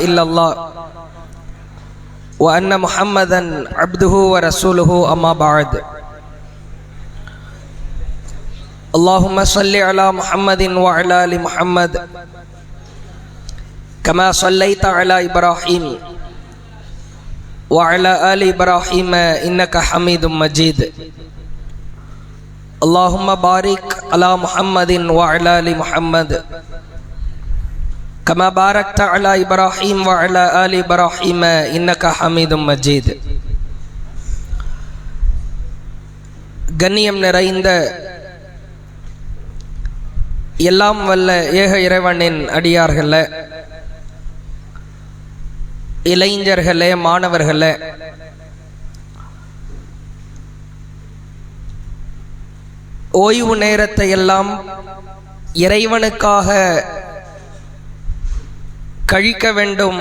إلا الله وأن محمدا عبده ورسوله أما بعد اللهم صل على محمد وعلى آل محمد كما صليت على إبراهيم وعلى آل إبراهيم إنك حميد مجيد اللهم بارك على محمد وعلى آل محمد كما باركت على إبراهيم وعلى آل إبراهيم إنك حميد مجيد. கண்ணியம் நிறைந்த எல்லாம் வல்ல ஏக இறைவனின் அடியார்களே, இளைஞர்களே, மாணவர்களே, ஓய்வு நேரத்தை எல்லாம் இறைவனுக்காக கழிக்க வேண்டும்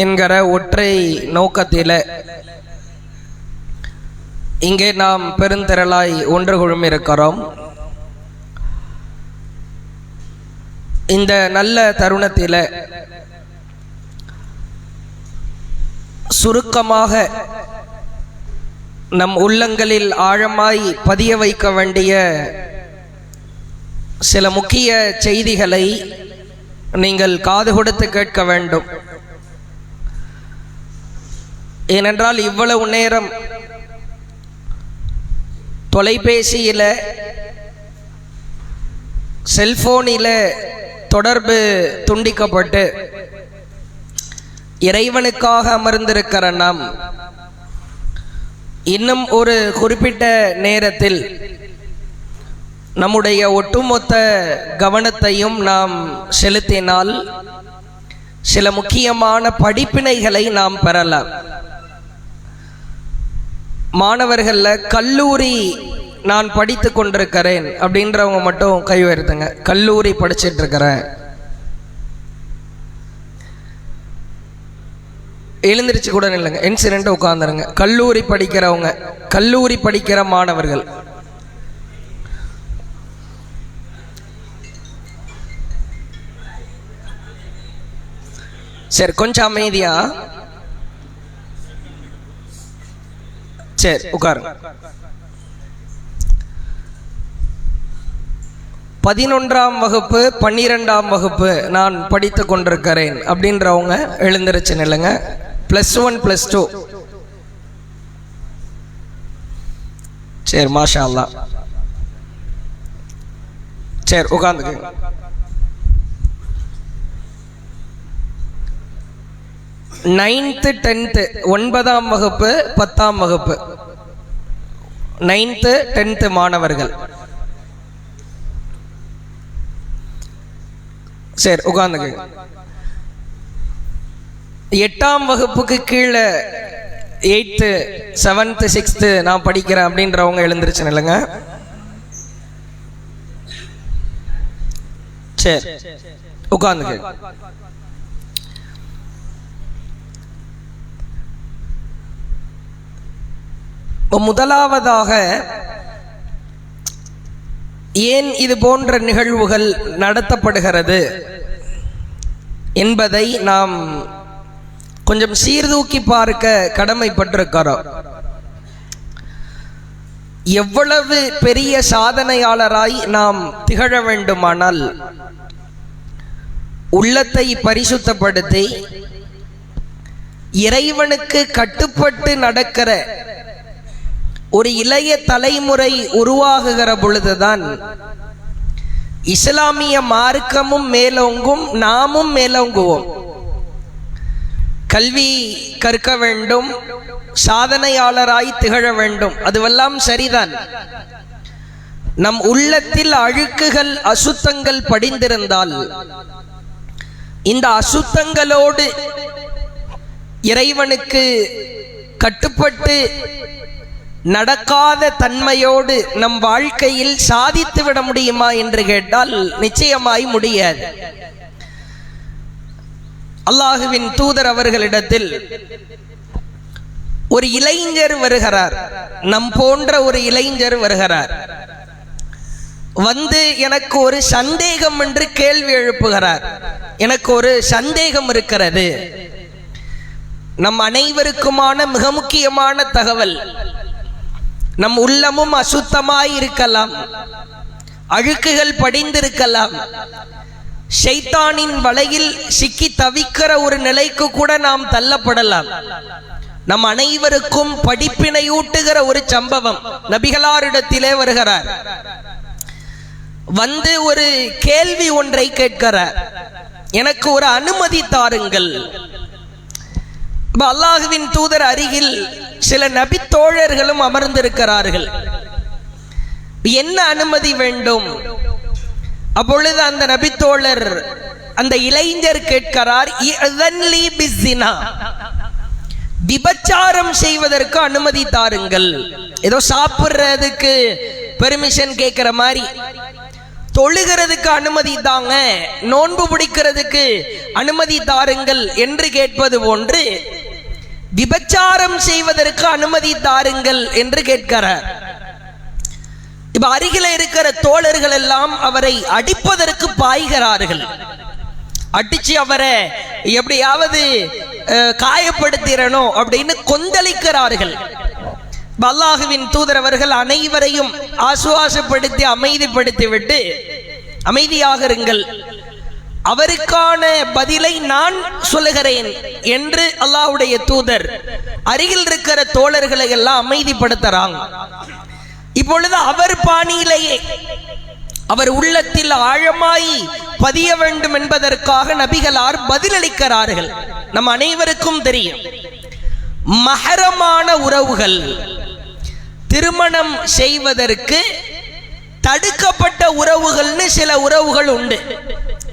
என்கிற ஒற்றை நோக்கத்தில் இங்கே நாம் பெருந்திரளாய் ஒன்று குழுமிருக்கிறோம். இந்த நல்ல தருணத்தில் சுருக்கமாக நம் உள்ளங்களில் ஆழமாய் பதிய வைக்க வேண்டிய சில முக்கிய செய்திகளை நீங்கள் காது கொடுத்து கேட்க வேண்டும். ஏனென்றால் இவ்வளவு நேரம் தொலைபேசியில், செல்போனில் தொடர்பு துண்டிக்கப்பட்டு இறைவனுக்காக அமர்ந்திருக்கிற நாம் இன்னும் ஒரு குறிப்பிட்ட நேரத்தில் நம்முடைய ஒட்டுமொத்த கவனத்தையும் நாம் செலுத்தினால் சில முக்கியமான படிப்பினைகளை நாம் பெறலாம். மாணவர்களில் கல்லூரி நான் படித்து கொண்டிருக்கிறேன் அப்படின்றவங்க மட்டும் கை உயர்த்துங்க. கல்லூரி படிச்சுட்டு இருக்கிறேன். எழுந்திருச்சு கூட இல்லைங்க, இன்சிடென்ட் உட்காந்துருங்க. கல்லூரி படிக்கிறவங்க, கல்லூரி படிக்கிற மாணவர்கள், சரி கொஞ்சம் அமைதியா சரி உட்காருங்க. 11ஆம் வகுப்பு 12ஆம் வகுப்பு நான் படித்து கொண்டிருக்கிறேன் அப்படின்றவங்க எழுந்திருச்சு நில்லுங்க. +1 +2 சரி, மாஷா அல்லாஹ். சரி உட்காந்துக்குங்க. நைன்த்து 10th 9ஆம் வகுப்பு 10ஆம் வகுப்பு 9th 10th மாணவர்கள் சரி உட்கார்ந்துங்க. 8ஆம் வகுப்புக்கு கீழே 8th 7th 6th நான் படிக்கிறேன் அப்படின்றவங்க எழுந்திருச்சு இல்லைங்க. சரி உட்கார்ந்துங்க. முதலாவதாக, ஏன் இது போன்ற நிகழ்வுகள் நடத்தப்படுகிறது என்பதை நாம் கொஞ்சம் சீர்தூக்கி பார்க்க கடமைப்பட்டிருக்கிறோம். எவ்வளவு பெரிய சாதனையாளராய் நாம் திகழ வேண்டுமானால் உள்ளத்தை பரிசுத்தப்படுத்தி இறைவனுக்கு கட்டுப்பட்டு நடக்கிற ஒரு இளைய தலைமுறை உருவாகுகிற பொழுதுதான் இஸ்லாமிய மார்க்கமும் மேலோங்கும், நாமும் மேலோங்குவோம். கல்வி கற்க வேண்டும், சாதனையாளராய் திகழ வேண்டும், அதுவெல்லாம் சரிதான். நம் உள்ளத்தில் அழுக்குகள், அசுத்தங்கள் படிந்திருந்தால் இந்த அசுத்தங்களோடு இறைவனுக்கு கட்டுப்பட்டு நடக்காத தன்மையோடு நம் வாழ்க்கையில் சாதித்து விட முடியுமா என்று கேட்டால் நிச்சயமாய் முடியாது. அல்லாஹுவின் தூதர் அவர்களிடத்தில் ஒரு இளைஞர் வருகிறார், நம் போன்ற ஒரு இளைஞர் வருகிறார். வந்து எனக்கு ஒரு சந்தேகம் என்று கேள்வி எழுப்புகிறார். எனக்கு ஒரு சந்தேகம் இருக்கிறது, நம் அனைவருக்குமான மிக முக்கியமான தகவல். நம் உள்ளமும் அசுத்தமாய் இருக்கலாம், அழுக்குகள் படிந்திருக்கலாம், ஷைத்தானின் வலையில் சிக்கி தவிக்கிற ஒரு நிலைக்கு கூட நாம் தள்ளப்படலாம். நம் அனைவருக்கும் படிப்பினையூட்டுகிற ஒரு சம்பவம் நபிகளாரிடத்திலே வருகிறார். வந்து ஒரு கேள்வி ஒன்றை கேட்கிறார், எனக்கு ஒரு அனுமதி தாருங்கள். அல்லாஹுவின் தூதர் அருகில் சில நபி தோழர்களும் அமர்ந்திருக்கிறார்கள். என்ன அனுமதி வேண்டும்? அப்பொழுது அந்த நபி தோழர், அந்த இளைஞர் கேட்கிறார், விபச்சாரம் செய்வதற்கு அனுமதி தாருங்கள். ஏதோ சாப்பிடுறதுக்கு பெர்மிஷன் கேட்கிற மாதிரி, தொழுகிறதுக்கு அனுமதி தாங்க, நோன்பு பிடிக்கிறதுக்கு அனுமதி தாருங்கள் என்று கேட்பது போன்று விபச்சாரம் செய்வதற்கு அனுமதி தாருங்கள் என்று கேட்கிறார். இப்ப அருகில இருக்கிற தோழர்கள் எல்லாம் அவரை அடிப்பதற்கு பாய்கிறார்கள். அடிச்சு அவரை எப்படியாவது காயப்படுத்திடணும் அப்படின்னு கொந்தளிக்கிறார்கள். அல்லாஹுவின் தூதர் அவர்கள் அனைவரையும் ஆசுவாசப்படுத்தி அமைதிப்படுத்தி விட்டு, அமைதியாக இருங்கள், அவருக்கான பதிலை நான் சொல்லுகிறேன் என்று அல்லாஹ்வுடைய தூதர் அருகில் இருக்கிற தோழர்களை எல்லாம் அமைதிப்படுத்துறாங்க. இப்பொழுது அவர் பாணியிலேயே அவர் உள்ளத்தில் ஆழமாய் பதிய வேண்டும் என்பதற்காக நபிகளார் பதிலளிக்கிறார்கள். நம் அனைவருக்கும் தெரியும், மஹரமான உறவுகள் திருமணம் செய்வதற்கு தடுக்கப்பட்ட உறவுகள்னு சில உறவுகள் உண்டு.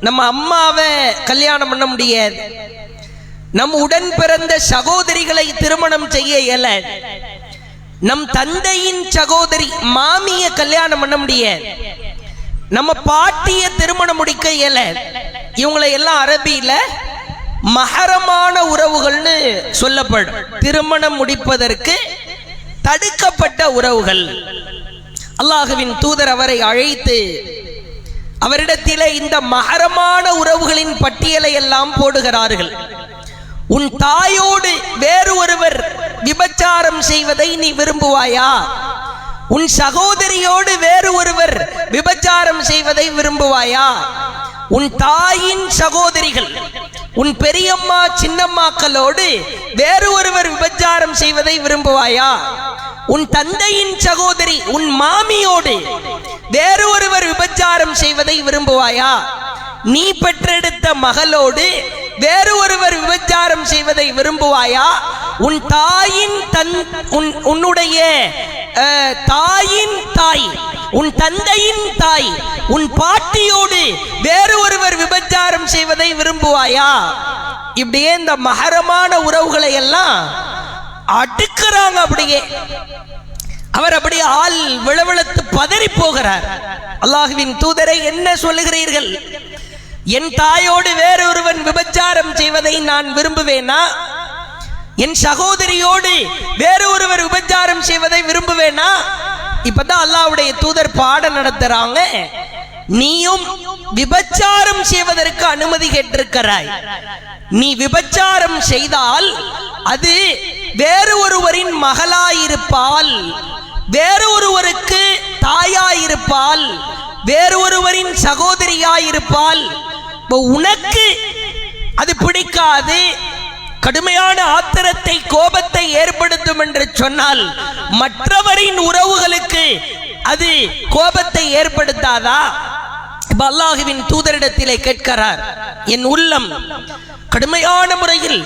நம்ம அம்மாவை கல்யாணம் பண்ண முடியாது, நம் உடன் பிறந்த சகோதரிகளை திருமணம் செய்ய இயலாது, நம் தந்தையின் சகோதரி மாமிய கல்யாணம் பண்ண முடியாது, நம்ம பாட்டிய திருமணம் முடிக்க இயலாது. இவங்களை எல்லாம் அரபியில மஹரமான உறவுகள்னு சொல்லப்படும். திருமணம் முடிப்பதற்கு தடுக்கப்பட்ட உறவுகள். அல்லாஹுவின் தூதர் அவரை அழைத்து அவரிடத்திலே இந்த மஹரமான உறவுகளின் பட்டியலை எல்லாம் போடுகிறார்கள். உன் தாயோடு வேறு ஒருவர் விபச்சாரம் செய்வதை நீ விரும்புவாயா? உன் சகோதரியோடு வேறு ஒருவர் விபச்சாரம் செய்வதை விரும்புவாயா? உன் தாயின் சகோதரிகள், உன் பெரியம்மா சின்னம்மாக்களோடு வேறு ஒருவர் விபச்சாரம் செய்வதை விரும்புவாயா? உன் தந்தையின் சகோதரி உன் மாமியோடு வேறு ஒருவர் விபச்சாரம் செய்வதை விரும்புவாயா? நீ பெற்றெடுத்த மகளோடு வேறு ஒருவர் விபச்சாரம் செய்வதை விரும்புவாயா? உன் தாயின் உன்னுடைய தாயின் தாய், உன் தந்தையின் தாய், உன் பாட்டியோடு வேறு ஒருவர் விபச்சாரம் செய்வதை விரும்புவாயா? இப்படியே இந்த மஹரமான உறவுகளை எல்லாம் அடுக்குறாங்க. அப்படியே அவர் அப்படியே ஆள் விளவிளத்து பதறி போகிறார். அல்லாஹுவின் தூதரை, என்ன சொல்லுகிறீர்கள்? என் தாயோடு வேறொருவன் விபச்சாரம் செய்வதை நான் விரும்புவேனா? என் சகோதரியோடு வேறு ஒருவர் விபச்சாரம் செய்வதை விரும்புவேனா? இப்பதான் அல்லாஹ்வுடைய தூதர் பாடம் நடத்துறாங்க. நீயும் விபச்சாரம் செய்வதற்கு அனுமதி கேட்டிருக்கிறாய். நீ விபச்சாரம் செய்தால் அது வேறு ஒருவரின் மகளாயிருப்பால், வேறு ஒருவருக்கு தாயாயிருப்பால், வேறு ஒருவரின் சகோதரியாயிருப்பால். உனக்கு அது பிடிக்காது, கடுமையான ஆத்திரத்தை கோபத்தை ஏற்படுத்தும் என்று சொன்னால் மற்றவரின் உறவுகளுக்கு அது கோபத்தை ஏற்படுத்தாதா? அல்லாஹுவின் தூதரிடத்திலே கேட்கிறார். என் உள்ளம் கடுமையான முறையில்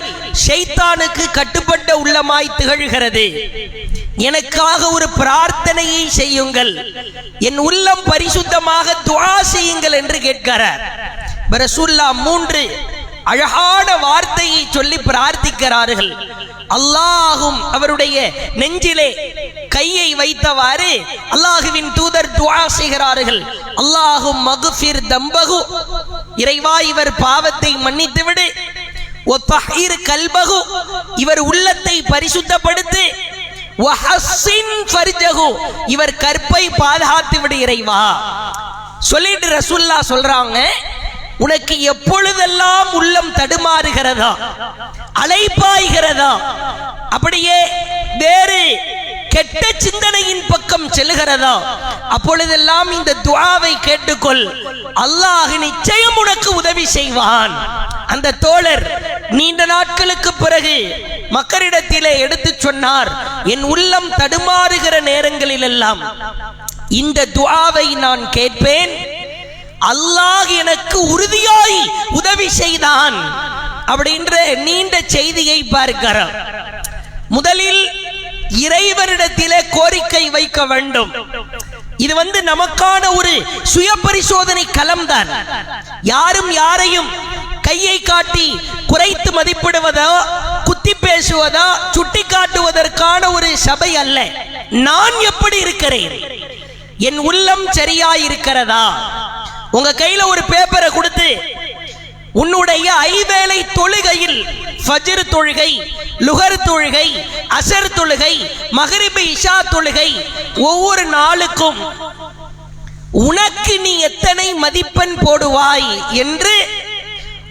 ஷைத்தானுக்கு கட்டுப்பட்ட உள்ளமாய் திகழ்கிறது, எனக்காக ஒரு பிரார்த்தனையை செய்யுங்கள், என் உள்ளம் பரிசுத்தமாக துஆ செய்யுங்கள் என்று கேட்கிறார். ரசூலுல்லாஹ் 3 அழகான வார்த்தையை சொல்லி பிரார்த்திக்கிறார்கள். அல்லாஹும் அவருடைய நெஞ்சிலே கையை வைத்தவாறு அல்லாஹுவின் தூதர் துஆ செய்கிறார்கள். அல்லாஹும் மக்ஃபிர் தம்பஹு, இறைவா இவர் பாவத்தை மன்னித்து விடு. வதஹீர் கல்பஹு, இவர் உள்ளத்தை பரிசுத்தப்படுத்து. வஹஸ்ஸின் ஃபர்ஜஹு, இவர் கற்பை பாதுகாத்து விடு இறைவா. சொல்லிட்டு ரசூலுல்லாஹ் சொல்றாங்க, உனக்கு எப்பொழுதெல்லாம் உள்ளம் தடுமாறுகிறதா, அலைப்பாய்கிறதா, அப்படியே வேறு கெட்ட சிந்தனையின் பக்கம் செல்கிறதா, அப்பொழுதெல்லாம் இந்த துஆவை கேட்டுக்கொள், அல்லாஹ் நிச்சயம் உனக்கு உதவி செய்வான். அந்த தோழர் நீண்ட நாட்களுக்கு பிறகு மக்களிடத்திலே எடுத்து சொன்னார், என் உள்ளம் தடுமாறுகிற நேரங்களில் எல்லாம் இந்த துஆவை நான் கேட்பேன், அல்லாஹ் எனக்கு உறுதியாய் உதவி செய்தான் அப்படின்ற நீண்ட செய்தியை பார்க்கிறார். முதலில் இறைவனிடத்திலே கோரிக்கை வைக்க வேண்டும். இது நமக்கான ஒரு சுய பரிசோதனை களம்தான். யாரும் யாரையும் கையை காட்டி குறைத்து மதிப்பிடுவதோ, குத்தி பேசுவதோ, சுட்டி காட்டுவதற்கான ஒரு சபை அல்ல. நான் எப்படி இருக்கிறேன், என் உள்ளம் சரியாயிருக்கிறதா? உங்க கையில ஒரு பேப்பரை கொடுத்து உன்னுடைய ஐவேளை தொழுகையில் ஃபஜ்ர் தொழுகை, லுஹர் தொழுகை, அஸர் தொழுகை, மக்ரிப் இஷா தொழுகை, ஒவ்வொரு நாளுக்கும் உனக்கு நீ எத்தனை மதிப்பெண் போடுவாய் என்று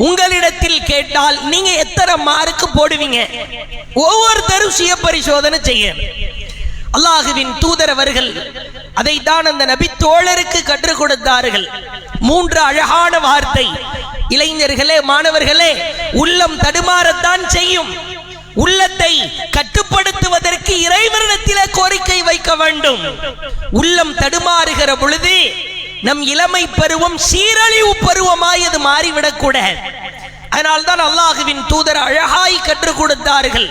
உங்களிடத்தில் கேட்டால் நீங்க எத்தனை மார்க்கு போடுவீங்க? ஒவ்வொருத்தரும் சுய பரிசோதனை செய்ய. அல்லாஹுவின் தூதர் அவர்கள் அதைத்தான் அந்த நபி தோழருக்கு கற்றுக் கொடுத்தார்கள். 3 அழகான வார்த்தை. இளைஞர்களே, மாணவர்களே, உள்ளம் தடுமாறத்தான் செய்யும். உள்ளத்தை கட்டுப்படுத்துவதற்கு இறைவனிடத்திலே கோரிக்கை வைக்க வேண்டும். உள்ளம் தடுமாறுகிற பொழுது நம் இளமை பருவம் சீரழிவு பருவமாய் அது மாறிவிடக்கூடாது. அதனால்தான் அல்லாஹுவின் தூதர் அழகாய் கற்றுக் கொடுத்தார்கள்,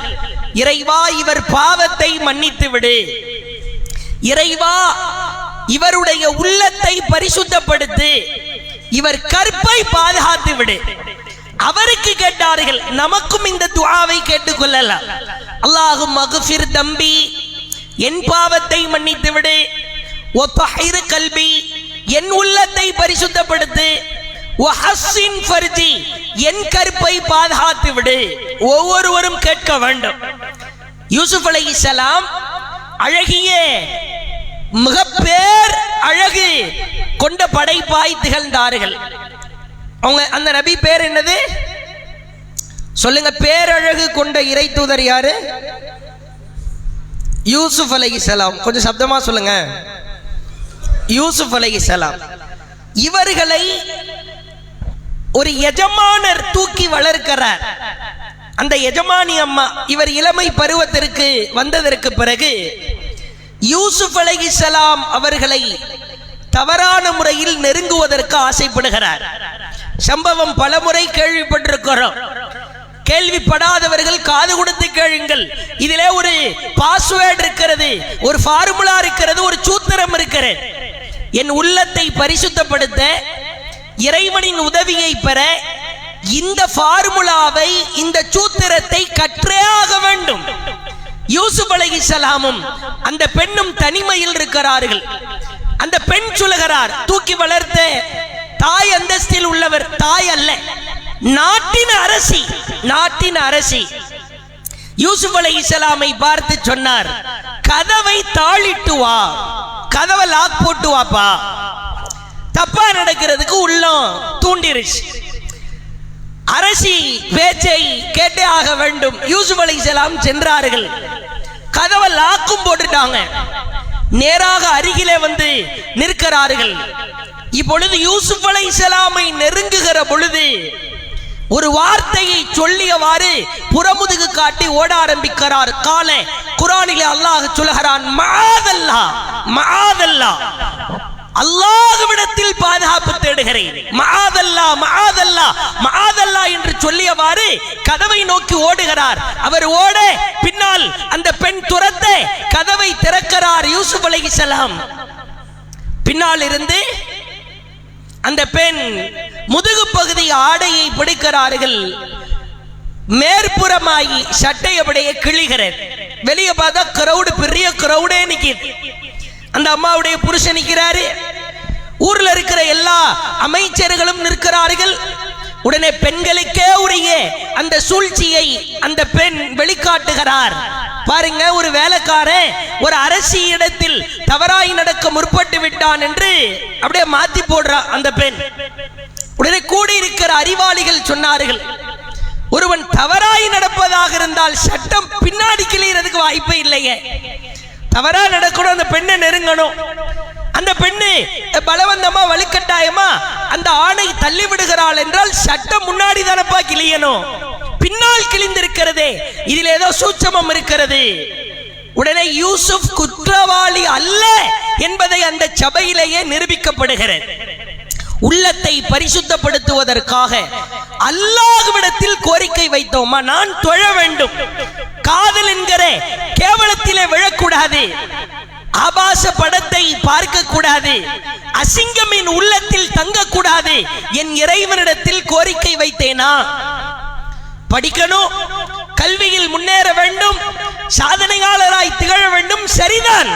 இறைவா இவர் பாவத்தை மன்னித்து விடு, இறைவா இவருடைய உள்ளத்தை பரிசுத்தப்படுத்து, இவர் கற்பை பாதுகாத்து விடு. அவருக்கு கேட்டார்கள், நமக்கும் இந்த துஆவை கேட்டுக்கொள்ளலாம். அல்லாஹும் மக்ஃபிர் தம்பி, என் பாவத்தை மன்னித்து விடு, வதஹிர் கல்பி, என் உள்ளத்தை பரிசுத்தப்படுத்து, வஹஸ்ஸின் ஃபர்ஜி, என் கற்பை பாதுகாத்து விடு. ஒவ்வொருவரும் கேட்க வேண்டும். யூசுப் அலைஹிஸ்ஸலாம் அழகிய மிக பேர் அழகு கொண்ட படைப்பாய் திகழ்ந்தார்கள். அவங்க அந்த நபி பேர் என்னது சொல்லுங்க? பேரழகு கொண்ட இறை தூதர் யாரு? யூசுப் அலைஹிஸ்ஸலாம். கொஞ்சம் சப்தமா சொல்லுங்க. யூசுப் அலைஹிஸ்ஸலாம். இவர்களை ஒரு எஜமானர் தூக்கி வளர்க்கிறார். அந்த எஜமானி அம்மா இவர் இளமை பருவத்திற்கு வந்ததற்கு பிறகு யூசுப் அலைஹிஸ்ஸலாம் அவர்களை தவறான முறையில் நெருங்குவதற்கு ஆசைப்படுகிறார். சம்பவம் பலமுறை கேள்விப்பட்டிருக்கிறோம். கேள்விப்படாதவர்கள் காது கொடுத்து கேளுங்கள். இதிலே ஒரு பாஸ்வேர்டு இருக்கிறது, ஒரு ஃபார்முலா இருக்கிறது, ஒரு சூத்திரம் இருக்கிறது. என் உள்ளத்தை பரிசுத்தப்படுத்த, இறைவனின் உதவியை பெற இந்த ஃபார்முலாவை, இந்த சூத்திரத்தை கற்றே ஆக வேண்டும். யூசுப் அலைஹிஸ்ஸலாமும் அந்த பெண்ணும் தனிமையில் இருக்கிறார்கள். அந்த பெண் சொல்லுகிறார், தூக்கி வளர்த்த தாய் அந்தஸ்தில் உள்ளவர், தாய் அல்ல, நாட்டின் அரசி, நாட்டின் அரசி. யூசுப் அலைஹிஸ்ஸலாமை பார்த்து சொன்னார், கதவை தாளிட்டு வா, கதவை லாக் போட்டு வாப்பா. தப்பா நடக்கிறதுக்கு உள்ளம் தூண்டிருச்சு. அரசி பேச்சை கேட்டே ஆக வேண்டும். யூசுப் அலைஹிஸ்ஸலாம் சென்றார்கள். கதவை லாக்கும் போட்டுட்டாங்க. நேராக அருகிலே வந்து நிற்கிறார்கள். இப்பொழுது யூசுப் அலைஹிஸ்ஸலாமை நெருங்குகிற பொழுது ஒரு வார்த்தையை சொல்லியவாறு புறமுதுகு காட்டி ஓட ஆரம்பிக்கிறார். கால குர்ஆனிலே அல்லாஹ் சொல்கிறான், மஆதல்லாஹ், மஆதல்லாஹ், அல்லாஹ்விடத்தில் பாதுகாப்பு தேடுகிறேன், மஆதல்லாஹ், மஆதல்லாஹ், மஆதல்லாஹ் என்று சொல்லியவாறு கதவை நோக்கி ஓடுகிறார். அவர் ஓட பின்னால் அந்த பெண் துரத்த கதவை திறக்கிறார் யூசுப் அலைஹிஸ்ஸலாம். பின்னால் இருந்து அந்த பெண் முதுகு பகுதி ஆடையை பிடிக்கிறார்கள். மேற்புறமாகி சட்டை அப்படியே கிழிகிறது. வெளியே பார்த்தா கிரௌடு, பெரிய கிரௌடே நிக்குது. அந்த அம்மாவுடைய புருஷன் நிற்கிறாரு. ஊர்ல இருக்கிற எல்லா அமைச்சர்களும் நிற்கிறார்கள். உடனே பெண்களுக்கே உரிய அந்த சூழ்ச்சியை அந்த பெண் வெளிக்காட்டுகிறார். பாருங்க, ஒரு வேலைக்காரன் ஒரு அரசி இடத்தில் தவறாய் நடக்க முற்பட்டு விட்டான் என்று அப்படியே மாத்தி போடுறா அந்த பெண். உடனே கூடியிருக்கிற அறிவாளிகள் சொன்னார்கள், ஒருவன் தவறாய் நடப்பதாக இருந்தால் சட்டம் பின்னாடி கிளியறதுக்கு வாய்ப்பே இல்லையே. தவறா நடக்கணும், அந்த பெண்ணை நெருங்கணும், அந்த பெண்ணு பலவந்தமா வலுக்கட்டாயமா அந்த ஆணை தள்ளி விடுகிறாள் என்றால் சட்டம் முன்னாடி தானப்பா கிளியணும், பின்னால் கிழிந்திருக்கிறதே, இதில் ஏதோ சூட்சமம் இருக்கிறது. உடனே யூசுப் குற்றவாளி அல்ல என்பதை அந்த சபையிலேயே நிரூபிக்கப்படுகிறது. உள்ளத்தை பரிசுத்தப்படுத்துவதற்காக அல்லாஹ்விடத்தில் கோரிக்கை வைத்தோமா, நான் தொழ வேண்டும், காதல் என்கிற கேவலத்திலே விழக்கூடாது, ஆபாச படத்தை பார்க்க கூடாது, அசிங்கமின் உள்ளத்தில் தங்கக்கூடாது, என் இறைவனிடத்தில் கோரிக்கை வைத்தேனா? படிக்கணும், கல்வியில் முன்னேற வேண்டும், சாதனையாளராய் திகழ வேண்டும், சரிதான்.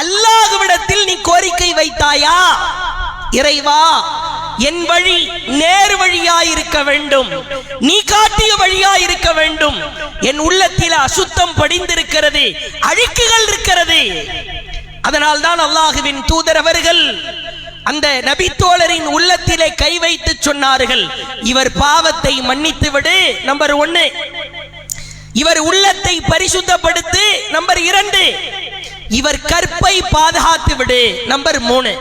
அல்லாஹ்விடத்தில் நீ கோரிக்கை வைத்தாயா? இறைவா, என் வழி நேர் வழியாயிருக்க வேண்டும், நீ காட்டிய வழியாயிருக்க வேண்டும், என் உள்ளத்தில் அசுத்தம் படிந்திருக்கிறது, அழுக்குகள் இருக்கிறது. அதனால் தான் அல்லாஹுவின் தூதர் அவர்கள் அந்த நபி தோழரின் உள்ளத்திலே கை வைத்து சொன்னார்கள், இவர் பாவத்தை மன்னித்து விடு, நம்பர் 1. இவர் உள்ளத்தை பரிசுத்தப்படுத்து, நம்பர் 2. இவர் கற்பை பாதுகாத்து விடு, நம்பர் 3.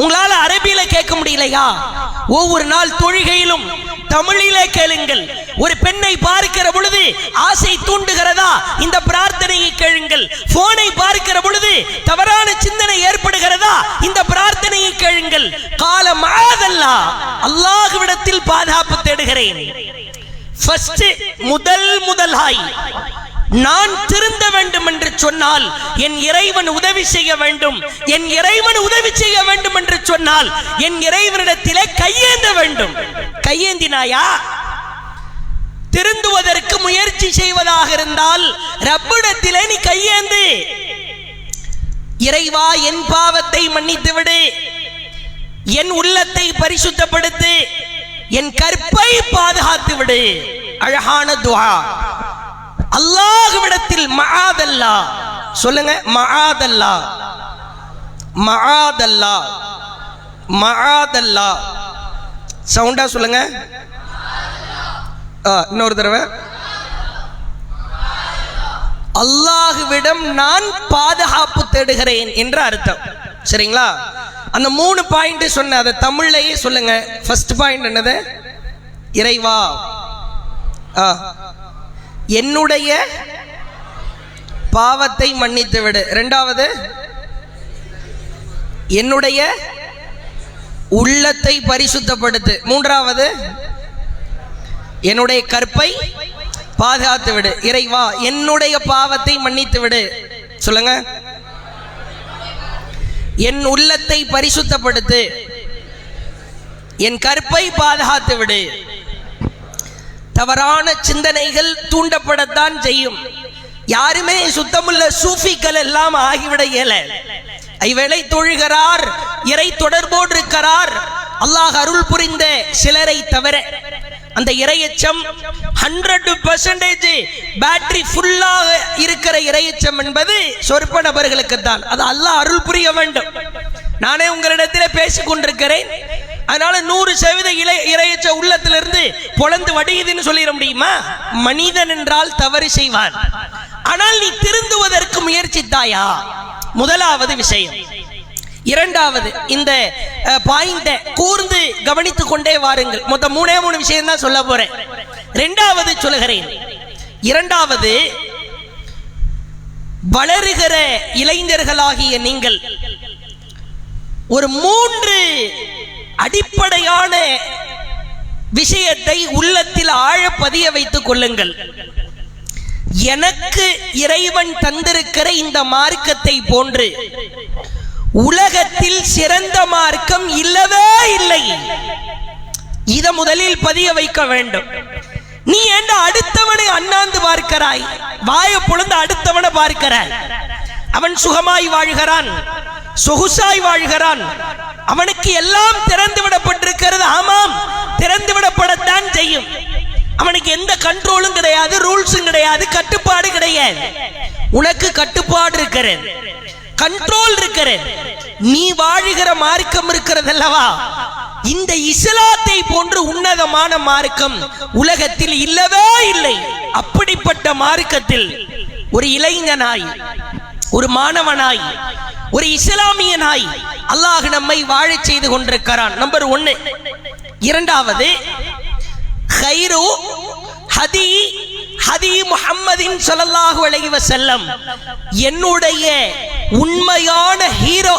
உங்களால அரபியில கேட்க முடியலையா? ஒவ்வொரு நாள் தொழுகையிலும் தமிழிலே கேளுங்கள். ஒரு பெண்ணை பார்க்கிற பொழுது ஆசை தூண்டுகிறதா, இந்த பிரார்த்தனையை கேளுங்கள். போனை பார்க்கிற பொழுது தவறான சிந்தனை ஏற்படுகிறதா, இந்த பிரார்த்தனையை கேளுங்கள். கால மஅதல்லா, அல்லாஹ்விடத்தில் பாதுகாப்பு தேடுகிறேன். முதலாய் நான் திருந்த வேண்டும் என்று சொன்னால் என் இறைவன் உதவி செய்ய வேண்டும், என் இறைவன் உதவி செய்ய வேண்டும் என்று சொன்னால் என் இறைவனிடத்திலே கையேந்த வேண்டும். கையேந்தினாயா? திருந்துவதற்கு முயற்சி செய்வதாக இருந்தால் ரப்பிடத்திலே நீ கையேந்து, இறைவா என் பாவத்தை மன்னித்து விடு, என் உள்ளத்தை பரிசுத்தப்படுத்து, என் கற்பை பாதுகாத்து விடு. அழகான துஆ. அல்லாஹ்விடத்தில் மஆதல்லா சொல்லுங்க, மஆதல்லா, மஆதல்லா, மஆதல்லா. சவுண்டா சொல்லுங்க, இன்னொரு தடவை. அல்லாஹ்விடம் நான் பாதுகாப்பு தேடுகிறேன் என்ற அர்த்தம். சரிங்களா? அந்த 3 பாயிண்ட் சொன்ன, அதை தமிழ்லயே சொல்லுங்க. ஃபர்ஸ்ட் பாயிண்ட் என்னது? இறைவா என்னுடைய பாவத்தை மன்னித்து விடு. 2வது, என்னுடைய உள்ளத்தை பரிசுத்தப்படுத்து. 3வது, என்னுடைய கற்பை பாதுகாத்து விடு. இறைவா என்னுடைய பாவத்தை மன்னித்து விடு. சொல்லுங்க, என் உள்ளத்தை பரிசுத்தப்படுத்து, என் கற்பை பாதுகாத்து விடு. தவறான சிந்தனைகள் தூண்டப்படத்தான் செய்யும். யாருமே சுத்தமுள்ள சூஃபிகள் எல்லாம் ஆகிவிட இயல. ஐவேளை தொழுகிறார், இறை தொடர்போடு இருக்கிறார், அல்லாஹ் அருள் புரிந்த சிலரை தவிர அந்த இறையச்சம் 100% பேட்டரி ஃபுல்லாக இருக்கிற இறையச்சம் என்பது சொற்ப நபர்களுக்கு தான். அது அல்லாஹ் அருள் புரிய வேண்டும். நானே உங்களிடத்தில் பேசிக் கொண்டிருக்கிறேன், அதனால 100% இறையச்ச உள்ளத்திலிருந்து பொழந்து வடியுதுன்னு சொல்லிட முடியுமா? மனிதன் என்றால் தவறு செய்வான். ஆனால் நீ திருந்துவதற்கு முயற்சித்தாயா? முதலாவது விஷயம். 2வது, இந்த பாயிண்ட கூர்ந்து கவனித்துக் கொண்டே வாருங்கள். மொத்தம் 3 விஷயம் தான் சொல்ல போறேன். 2வது சொல்லுகிறேன். 2வது, வளருகிற இளைஞர்களாகிய நீங்கள் ஒரு 3 அடிப்படையான விஷயத்தை உள்ளத்தில் ஆழ பதிய வைத்துக் கொள்ளுங்கள். எனக்கு இறைவன் தந்திருக்கிற இந்த மார்க்கத்தை போன்று உலகத்தில் சிறந்த மார்க்கம் இல்லவே இல்லை. இத முதலில் பதிய வைக்க வேண்டும். நீ என்ன அடுத்தவனை அண்ணாந்து பார்க்கிறாய்? வாய பொழுது அடுத்தவனை பார்க்கிறாய். அவன் சுகமாய் வாழ்கிறான், சொகுசாய் வாழ்கிறான், அவனுக்கு எல்லாம் திறந்து விடப்பட்டிருக்கிறது. ஆமாம், திறந்து விடப்படத்தான் செய்யும். அவனுக்கு எந்த கண்ட்ரோலும் கிடையாது, ரூல்ஸும் கிடையாது, கட்டுப்பாடு கிடையாது. உனக்கு கட்டுப்பாடு இருக்கிறது, கண்ட்ரோல் இருக்கிறது. நீ வாழுகிற மார்க்கம் இருக்கிறது அல்லவா? இந்த இஸ்லாத்தை போன்று உன்னதமான மார்க்கம் உலகத்தில் இல்லவே இல்லை. அப்படிப்பட்ட மார்க்கத்தில் ஒரு இளைஞனாய், ஒரு மாணவனாய், ஒரு இஸ்லாமியனாய் அல்லாஹ் நம்மை வாழச் செய்து கொண்டிருக்கிறான். நம்பர் 1. இரண்டாவது, கைரு ஹதி முஹம்மதின் ஸல்லல்லாஹு அலைஹி வஸல்லம், என்னுடைய உண்மையான ஹீரோ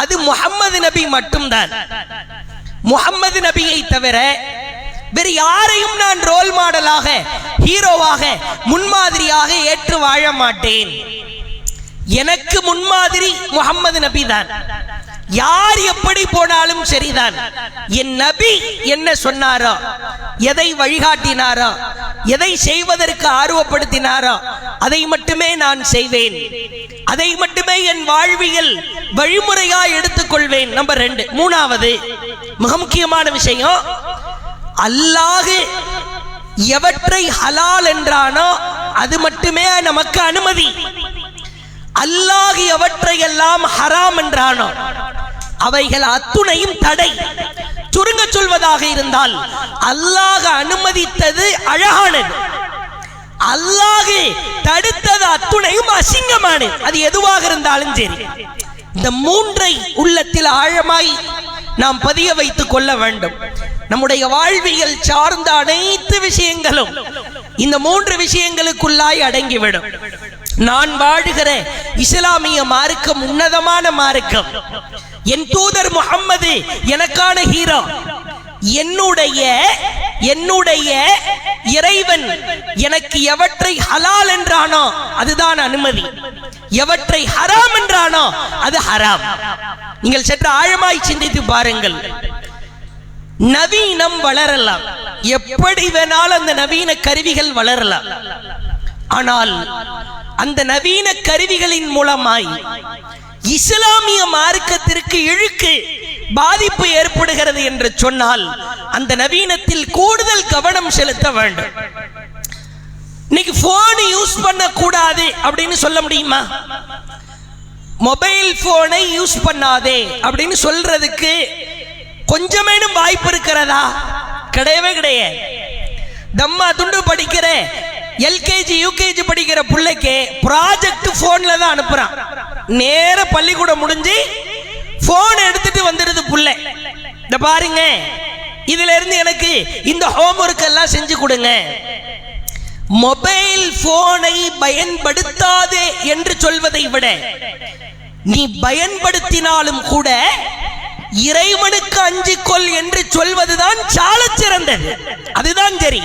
அது முஹம்மது நபி மட்டும்தான். முஹம்மது நபியை தவிர வேறு யாரையும் நான் ரோல் மாடலாக, ஹீரோவாக, முன்மாதிரியாக ஏற்று வாழ மாட்டேன். எனக்கு முன்மாதிரி முஹம்மது நபி தான். யார் எப்படி போனாலும் சரிதான். என் நபி என்ன சொன்னாரோ, எதை வழிகாட்டினாரோ, எதை செய்வதற்கு ஆர்வப்படுத்தினாரோ அதை மட்டுமே நான் செய்வேன். அதை மட்டுமே என் வாழ்வியல் வழிமுறையாய் எடுத்துக்கொள்வேன். நம்பர் 2. மூணாவது மிக முக்கியமான விஷயம், அல்லாஹ் எவற்றை ஹலால் என்றானோ அது மட்டுமே நமக்கு அனுமதி. அல்லாஹ் எவற்றையெல்லாம் ஹராம் என்றானோ அவைகள் அத்துணையும் தடை. சுருங்க சொல்வதாக இருந்தால், அல்லாஹ் அனுமதித்தது அழகானது, அல்லாஹ் தடுத்தது அத்துணையும் அசிங்கமானது. அது எதுவாக இருந்தாலும் சரி, இந்த 3ஐ உள்ளத்தில் ஆழமாய் நாம் பதிய வைத்துக் கொள்ள வேண்டும். நம்முடைய வாழ்வியல் சார்ந்த அனைத்து விஷயங்களும் இந்த 3 விஷயங்களுக்குள்ளாய் அடங்கிவிடும். நான் வாழுகிற இஸ்லாமிய மார்க்கம் உன்னதமான மார்க்கம். என் தூதர் முஹம்மது எனக்கான ஹீரோ. என்னுடைய இறைவன் எனக்கு எவற்றை ஹலால் என்றானோ அதுதான் அனுமதி, எவற்றை ஹராம் என்றானோ அது ஹராம். நீங்கள் சற்று ஆழமாய் சிந்தித்து பாருங்கள். நவீனம் வளரலாம், எப்படி வேணாலும் அந்த நவீன கருவிகள் வளரலாம். ஆனால் அந்த நவீன கருவிகளின் மூலமாய் இஸ்லாமிய மார்க்கத்திற்கு இழுக்கு பாதிப்பு ஏற்படுகிறது என்று சொன்னால் அந்த நவீனத்தில் கூடுதல் கவனம் செலுத்த வேண்டும். இன்னைக்கு போன் யூஸ் பண்ண கூடாது அப்படின்னு சொல்ல முடியுமா? மொபைல் போனை யூஸ் பண்ணாதே அப்படின்னு சொல்றதுக்கு கொஞ்சமேனும் வாய்ப்பு இருக்கிறதா? கிடையவே கிடையாது. தம்மா துண்டு படிக்கிற எல்கேஜி யூகேஜி படிக்கிற பிள்ளைக்கு ப்ராஜெக்ட் போன்ல தான் அனுப்புறான். நேர பள்ளிக்கூடம் முடிஞ்சு போன் எடுத்துட்டு வந்துடுது புள்ளை. இந்த பாருங்க, இதுல இருந்து எனக்கு இந்த ஹோம்வொர்க் எல்லாம் செஞ்சு கொடுங்க. மொபைல் போனை பயன்படுத்தாதே என்று சொல்வதை விட நீ பயன்படுத்தினாலும் கூட இறைவனுக்கு அஞ்சிக்கொள் என்று சொல்வதுதான் சாலச் சிறந்தது. அதுதான் சரி.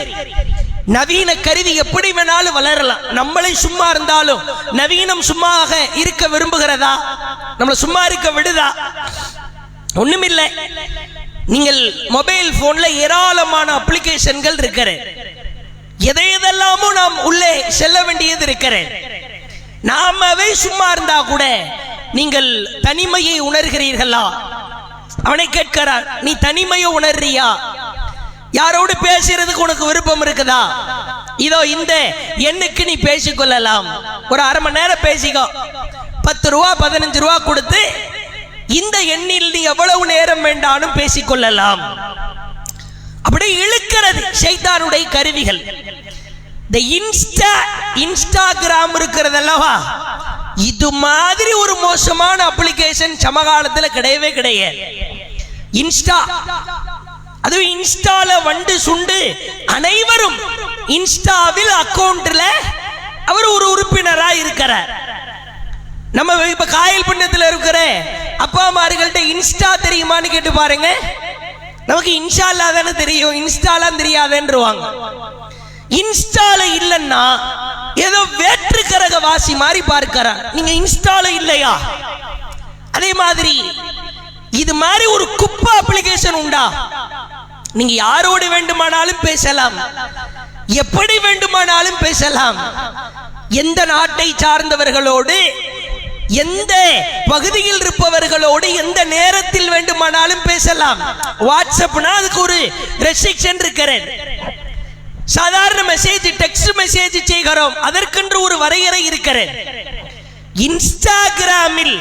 நவீன கருவி எப்படி வேணாலும் வளரலாம். நம்மளை சும்மா இருந்தாலும் நவீனம் சும்மா இருக்க விரும்புகிறதா? நம்மளை சும்மா இருக்க விடுதா? ஒண்ணுமில்லை. நீங்கள் மொபைல் போன்ல ஏராளமான அப்ளிகேஷன்கள் இருக்கிற, எதையெல்லாமோ நாம் உள்ளே செல்ல வேண்டியது இருக்கிற. நாமவே சும்மா இருந்தா கூட நீங்கள் தனிமையை உணர்கிறீர்களா? அவனை கேட்கிறார், நீ தனிமையை உணர்றியா? யாரோடு பேசுறதுக்கு உனக்கு விருப்பம் இருக்குதா? இதோ இந்த எண்ணுக்கு நீ பேசிக்கொள்ளலாம். ஒரு அரை மணி நேரம் பேசிக்கோ. 10 ரூபா 15 ரூபா கொடுத்து இந்த எண்ணில் நீ எவ்வளவு நேரம் வேண்டாலும் பேசிக்கொள்ளலாம். அப்படி இழுக்கிறது ஷைத்தானுடைய கருவிகள். இந்த இன்ஸ்டாகிராம் இருக்கிறது அல்லவா, இது மாதிரி ஒரு மோசமான அப்ளிகேஷன் சமகாலத்தில் கிடையவே கிடையாது. இன்ஸ்டா, அதுவும் இன்ஸ்டால வண்டு சுண்டு அனைவரும் இன்ஸ்டாவில் அக்கவுண்ட்ல அவர் ஒரு உறுப்பினரா இருக்கிறார். நம்ம இப்ப காயல் பண்ணத்துல இருக்கிற அப்பா அம்மார்கள்ட்ட இன்ஸ்டா தெரியுமான்னு கேட்டு பாருங்க. நமக்கு இன்ஷா தானே தெரியும், இன்ஸ்டாலாம் தெரியாதுன்றவாங்க. இன்ஸ்டால இல்லன்னா ஏதோ வேற்று கரக வாசி மாதிரி பார்க்கிறார். நீங்க இன்ஸ்டால இல்லையா? அதே மாதிரி இது மாதிரி ஒரு குப்பை அப்ளிகேஷன் உண்டா? நீங்க யாரோடு வேண்டுமானாலும் பேசலாம், எப்படி வேண்டுமானாலும் பேசலாம். எந்த நாட்டை சார்ந்தவர்களோடு, எந்த பகுதியில் இருப்பவர்களோடு எந்த நேரத்தில் வேண்டுமானாலும் பேசலாம். வாட்ஸ்அப்னா அதுக்கு ஒரு ரெஸ்ட்ரிக்ஷன் இருக்கிறது. சாதாரண மெசேஜ், டெக்ஸ்ட் மெசேஜ் செய்கிறோம், அதற்கென்று ஒரு வரையறை இருக்கிறது. இன்ஸ்டாகிராமில்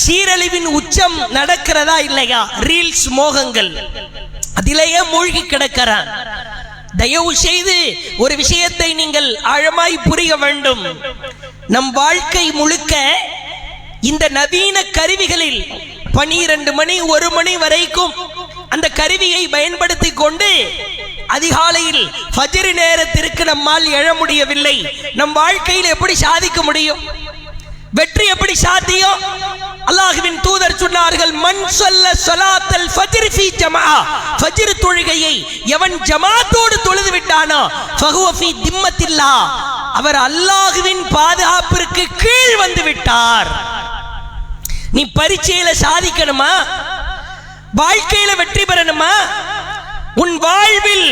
சீரழிவின் உச்சம் நடக்கிறதா இல்லையா? ரீல்ஸ் மோகங்கள், அதிலேயே மூழ்கி கிடக்கிறான். தயவு செய்து ஒரு விஷயத்தை நீங்கள் ஆழமாய் புரிய வேண்டும். நம் வாழ்க்கை முழுக்க இந்த நவீன கருவிகளில் 12 மணி 1 மணி வரைக்கும் அந்த கருவியை பயன்படுத்தி கொண்டு அதிகாலையில் ஃபஜ்ர் நேரத்திற்கு நம்மால் எழ முடியவில்லை. நம் வாழ்க்கையில் எப்படி சாதிக்க முடியும்? வெற்றி எப்படி சாத்தியம்? அல்லாஹ்வின் தூதர் சொன்னார்கள், மன் ஸல்ல ஸலாத்தல் ஃபஜ்ர் ஃபீ ஜமாஅ, ஃபஜ்ர் தொழுகையை எவன் ஜமாத்தோடு தொழுது விட்டானோ ஃபஹுவ ஃபீ திம்மத்தில்லாஹ், அவர் அல்லாஹ்வின் பாதுகாப்பிற்கு கீழ் வந்து விட்டார். நீ பரீட்சையில சாதிக்கணுமா? வாழ்க்கையில வெற்றி பெறணுமா? உன் வாழ்வில்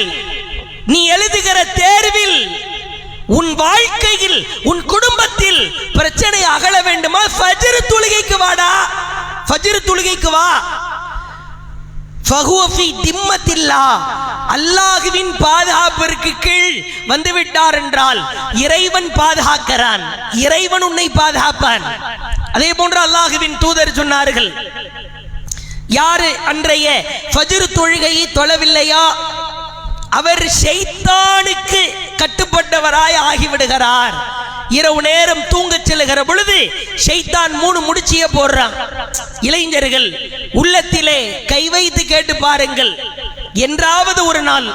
நீ எழுதுகிற தேர்வில், உன் வாழ்க்கையில், உன் குடும்பத்தில் பிரச்சனை அகல வேண்டுமா? ஃபஜ்ர் தொழுகைக்கு வாடா, ஃபஜ்ர் தொழுகைக்கு வா. ஃபஹுவ ஃபீ திம்மத்தில்லாஹ், அல்லாஹ்வின் பாதுகாப்பிற்கு கீழ் வந்து விட்டார் என்றால் இறைவன் பாதுகாக்கிறான், இறைவன் உன்னை பாதுகாப்பான். அதே போன்று அல்லாஹ்வின் தூதர் சொன்னார்கள், யாரு அன்றைய ஃபஜ்ர் தொழுகையை தொழவில்லையா அவர் ஷைத்தானுக்கு கட்டுப்பட்டவராய் ஆகிவிடுகிறார். இரவு நேரம் தூங்க செல்லுகிற பொழுது ஷைத்தான் 3 முடிச்சிய போடுறான். இளைஞர்கள் உள்ளத்திலே கை வைத்து கேட்டு பாருங்கள், என்றாவது ஒரு நாள்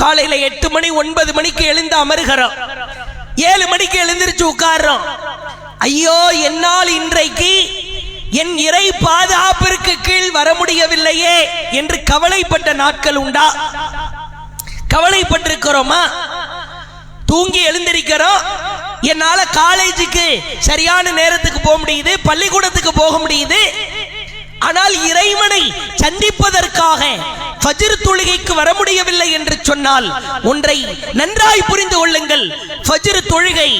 காலையில 8 மணி 9 மணிக்கு எழுந்து அமருகிறோம், 7 மணிக்கு எழுந்திருச்சு உட்கார்றோம். ஐயோ, என்னால் இன்றைக்கு என் இறை பாதுகாப்பிற்கு கீழ் வர முடியவில்லையே என்று கவலைப்பட்ட நாட்கள் உண்டா? கவலைப்பட்டிருக்கிறோமா? தூங்கி எழுந்திருக்கிறோம், என்னால காலேஜுக்கு சரியான நேரத்துக்கு போக முடியுது, பள்ளிக்கூடத்துக்கு போக முடியுது. ஆனால் இறைவனை சந்திப்பதற்காக ஃபஜ்ர் தொழுகைக்கு வர முடியவில்லை என்று சொன்னால் ஒன்றை நன்றாய் புரிந்து கொள்ளுங்கள். ஃபஜ்ர் தொழுகை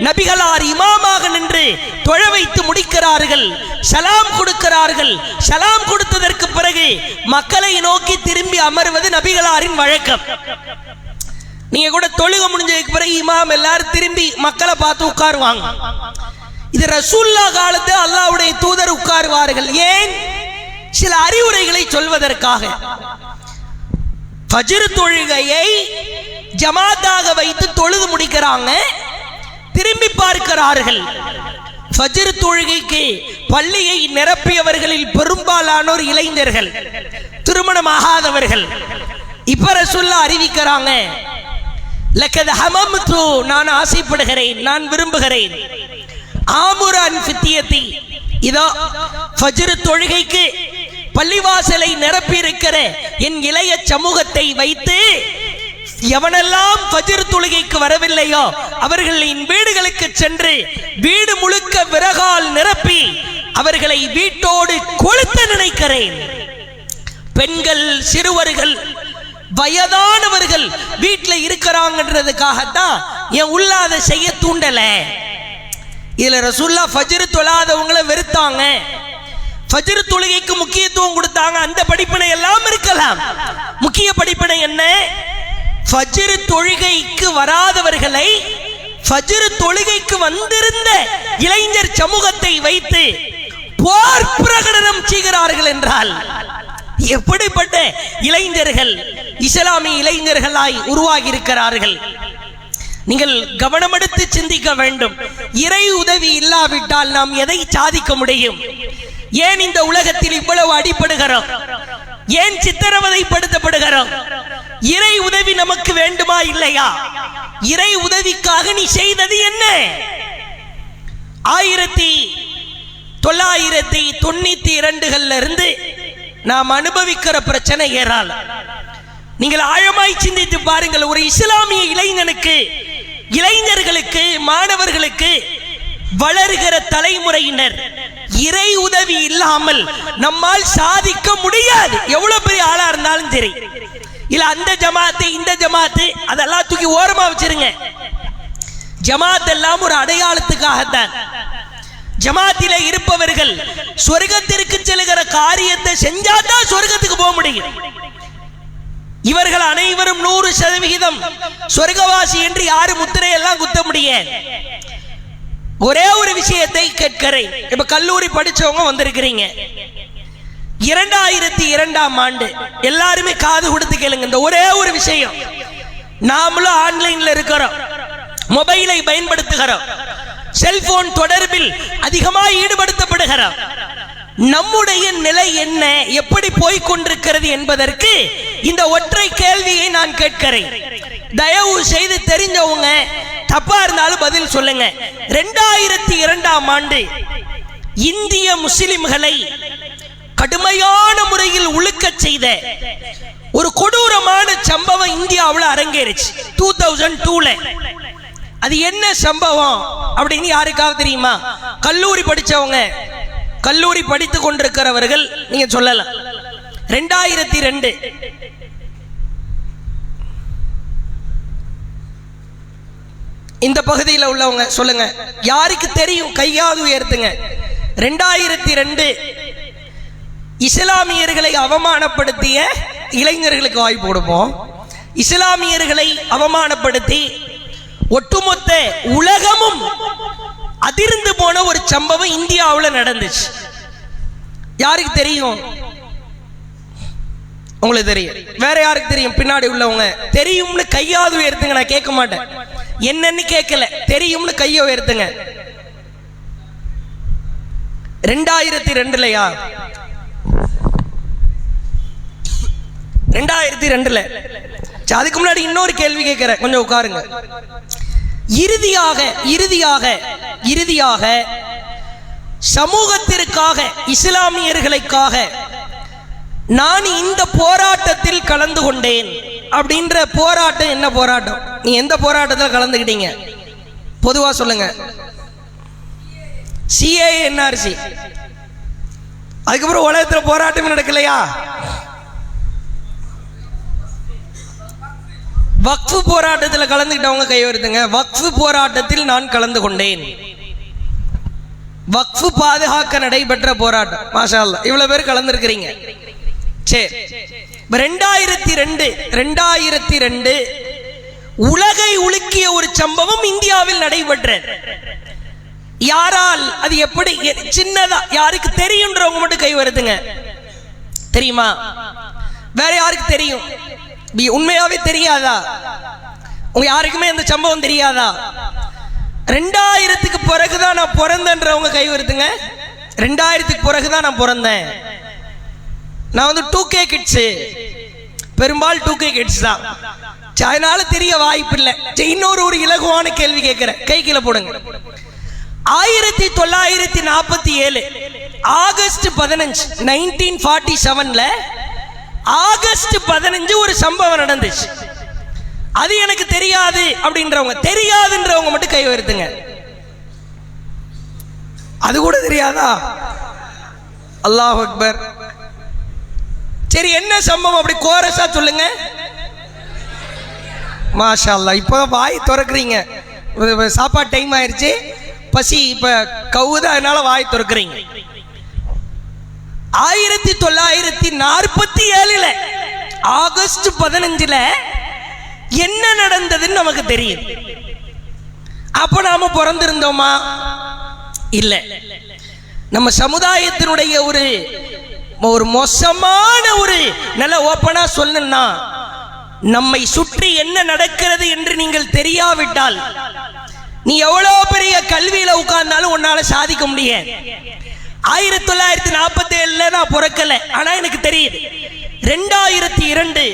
நபிகளார் இமாமாக நின்று தொழ வைத்து முடிக்கிறார்கள், சலாம் கொடுக்கிறார்கள். சலாம் கொடுத்ததற்கு பிறகு மக்களை நோக்கி திரும்பி அமர்வது நபிகளாரின் வழக்கம். நீங்க கூட தொழுகை முடிஞ்சதுக்கு பிறகு இமாம் எல்லாரும் திரும்பி மக்களை பார்த்து உட்காருவாங்க. இது ரசூலுல்லாஹ் காலத்து அல்லாஹ்வுடைய தூதர் உட்காருவார்கள். ஏன்? சில அறிவுரைகளை சொல்வதற்காக. ஃபஜ்ர் தொழுகையை ஜமாத்தாக வைத்து தொழுது முடிக்கிறாங்க, திரும்பி பார்க்கிறார்கள். ஃபஜ்ர் தொழுகைக்கு பள்ளியை நிரப்பியவர்களில் பெரும்பாலானோர் இளைஞர்கள், திருமணமாகாதவர்கள். இப்ப ரசூலுல்லாஹ் அறிவிக்கிறாங்க, லக்கத் ஹமம்து, நான் ஆசைப்படுகிறேன், நான் விரும்புகிறேன், ஆமுரன் ஃபித்தியதி, இதோ ஃபஜ்ர் தொழுகைக்கு பள்ளிவாசலை நிரப்பி இருக்கிற என் இளைய சமூகத்தை வைத்து எவனெல்லாம் ஃபஜ்ர் தொழுகைக்கு வரவில்லையோ அவர்களின் வீடுகளுக்கு சென்று வீடு முழுக்க விறகால் நிரப்பி அவர்களை வீட்டோடு கொளுத்த நினைக்கிறேன். பெண்கள், சிறுவர்கள், வயதானவர்கள் வீட்டில் இருக்கிறாங்கன்றதுக்காகத்தான் என் உள்ளாத செய்ய தூண்டல. இதுல ரசூலுல்லாஹ் ஃபஜ்ர் தொழாதவங்களை வெறுத்தாங்க, ஃபஜ்ர் தொழுகைக்கு முக்கியத்துவம் கொடுத்தாங்க. அந்த படிப்பினை எல்லாம் இருக்கலாம். முக்கிய படிப்பினை என்ன? ஃபஜ்ர் தொழுகைக்கு வராதவர்களை ஃபஜ்ர் தொழுகைக்கு வந்திருந்த இளைஞர் சமூகத்தை வைத்து போர் பிரகடனம் செய்கிறார்கள் என்றால் எப்படிப்பட்ட இளைஞர்கள் இஸ்லாமிய இளைஞர்களாய் உருவாகி இருக்கிறார்கள். நீங்கள் கவனமெடுத்து சிந்திக்க வேண்டும். இறை உதவி இல்லாவிட்டால் நாம் எதை சாதிக்க முடியும்? ஏன் இந்த உலகத்தில் இவ்வளவு அடிபடுகிறோம்? ஏன் சித்திரவதைப்படுத்தப்படுகிறோம்? இறை உதவி நமக்கு வேண்டுமா இல்லையா? இறை உதவிக்காக நீ செய்தது என்ன? 1992 இருந்து நாம் அனுபவிக்கிற பிரச்சனை ஏராளம். நீங்கள் ஆழமாய் சிந்தித்து பாருங்கள். ஒரு இஸ்லாமிய இளைஞனுக்கு, இளைஞர்களுக்கு, மாணவர்களுக்கு, வளர்கிற தலைமுறையினர் இறை உதவி இல்லாமல் நம்மால் சாதிக்க முடியாது. எவ்வளவு பெரிய ஆளா இருந்தாலும் சரி. இல்ல அந்த ஜமாத்து இந்த ஜமாத்து அதெல்லாம் தூக்கி ஓரமா வச்சிருங்க. ஜமாத் எல்லாம் ஒரு அடையாளத்துக்காகத்தான். ஜமாத்தில இருப்பவர்கள் சொர்க்கத்திற்கு செல்கிற காரியத்தை செஞ்சாதான் சொர்க்கத்துக்கு போக முடியும். இவர்கள் அனைவரும் 100% சொர்க்கவாசி என்று யாரு முத்திரை எல்லாம் குத்த முடியாது. ஒரே ஒரு விஷயத்தை கேட்கிறேன். இப்ப கல்லூரி படிச்சவங்க வந்திருக்கிறீங்க, 2002ஆம் ஆண்டு, எல்லாருமே காது கொடுத்து கேளுங்க. இந்த ஒரே ஒரு விஷயம், நாமளும் ஆன்லைன்ல இருக்கிறோம், மொபைலை பயன்படுத்துகிறோம், செல்போன் தொடர்பில் அதிகமாக ஈடுபடுத்தப்படுகிறோம். நம்முடைய நிலை என்ன, எப்படி போய்கொண்டிருக்கிறது என்பதற்கு இந்த ஒற்றை கேள்வியை நான் கேட்கிறேன். தயவு செய்து தெரிஞ்சவங்க தப்பா இருந்தாலும் பதில் சொல்லுங்க. 2002ஆம் ஆண்டு இந்திய முஸ்லிம்களை கடுமையான முறையில் உழுக்க செய்த ஒரு கொடூரமான சம்பவம் இந்தியாவில் அரங்கேறிச்சு 2002ல. அது என்ன சம்பவம் அப்படின்னு யாருக்காவது தெரியுமா? கல்லூரி படிச்சவங்க, கல்லூரி படித்துக் கொண்டிருக்கிறவர்கள் நீங்க சொல்லலாம். 2002 இந்த பகுதியில் உள்ளவங்க சொல்லுங்க, யாருக்கு தெரியும்? கையாவது உயர்த்துங்க. 2002 இஸ்லாமியர்களை அவமானப்படுத்திய இளைஞர்களுக்கு வாய்ப்பு கொடுப்போம். இஸ்லாமியர்களை அவமானப்படுத்தி ஒட்டுமொத்த உலகமும் அதிர்ந்து போன ஒரு சம்பவம் இந்தியாவில் நடந்துச்சு. யாருக்கு தெரியும்? உங்களுக்கு தெரியும். வேற யாருக்கு தெரியும்? பின்னாடி உள்ளவங்க தெரியும்னு கையாவது உயர்த்துங்க. நான் கேட்க மாட்டேன், என்னன்னு கேட்கல, தெரியும்னு கையை உயர்த்துங்க. 2002லயா? 2002ல. அதுக்கு முன்னாடி இன்னொரு கேள்வி கேட்கிறேன், கொஞ்சம் உட்காருங்க. இறுதியாக சமூகத்திற்காக, இஸ்லாமியர்களுக்காக நான் இந்த போராட்டத்தில் கலந்து கொண்டேன் அப்படின்ற போராட்டம் என்ன போராட்டம்? நீ எந்த போராட்டத்தில் கலந்துக்கிட்டீங்க? பொதுவா சொல்லுங்க. CAA NRC. அதுக்கப்புறம் உலகத்தில் போராட்டம் நடக்கலையா? வக்ஃபு போராட்டத்தில் கலந்துக்கிட்டவங்க கை உயர்த்துங்க. வக்ஃபு போராட்டத்தில் நான் கலந்து கொண்டேன். வக்ஃபு பாதுகாக்க நடைபெற்ற போராட்டம். மாஷா அல்லாஹ், இவ்வளவு பேர் கலந்துருக்கிறீங்க. சரி, 2002 உலகை உலுக்கிய ஒரு சம்பவம் இந்தியாவில் நடைபெற்றது. யாரால், அது எப்படி, சின்னதா யாருக்கு தெரியும்ன்றவங்க மட்டும் கை வருதுங்க. தெரியுமா? வேற யாருக்கு தெரியும்? உண்மையாவே தெரியாதா? உங்க யாருக்குமே அந்த சம்பவம் தெரியாதா? 2000க்கு பிறகுதான் நான் பிறந்தேன்றவங்க கை வருதுங்க. 2000க்கு பிறகுதான் நான் பிறந்தேன். நான் வந்து 2K கிட்ஸ், பெரும்பாலும் 2K கிட்ஸ் தான். அதனால தெரிய வாய்ப்பு இல்லை. இன்னொரு ஒரு இலகுவான கேள்வி கேட்கிறேன், கை கீழே போடுங்க. 1947 ஆகஸ்ட் 15 1947ல ஆகஸ்ட் 15 ஒரு சம்பவம் நடந்துச்சு. அது எனக்கு தெரியாது அப்படின்றவங்க, தெரியாதுன்றவங்க மட்டும் கை உயர்த்துங்க. அது கூட தெரியாதா? அல்லாஹ் அக்பர். சரி, என்ன சம்பவம்? அப்படி கோரஸா சொல்லுங்க. மாஷா அல்லாஹ். இப்போ வாய் திறக்கிறீங்க, சாப்பாடு டைம் ஆயிருச்சு, பசி இப்ப கவுது, அதனால வாய் திறக்கிறீங்க. 1947 ஆகஸ்ட் 15 என்ன நடந்ததுன்னு நமக்கு தெரியும். அப்ப நாம பிறந்திருந்தோமா? இல்ல. நம்ம சமுதாயத்தினுடைய ஒரு மோசமான ஒரு நல்ல ஓப்பனா சொல்லணும்னா, நம்மை சுற்றி என்ன நடக்கிறது என்று நீங்கள் தெரியாவிட்டால் நீ எவ்வளவு பெரிய கல்வியில உட்கார்ந்தாலும் உன்னால சாதிக்க முடியாது. 1947 நான் பிறக்கல, ஆனா எனக்கு தெரியுது. 2002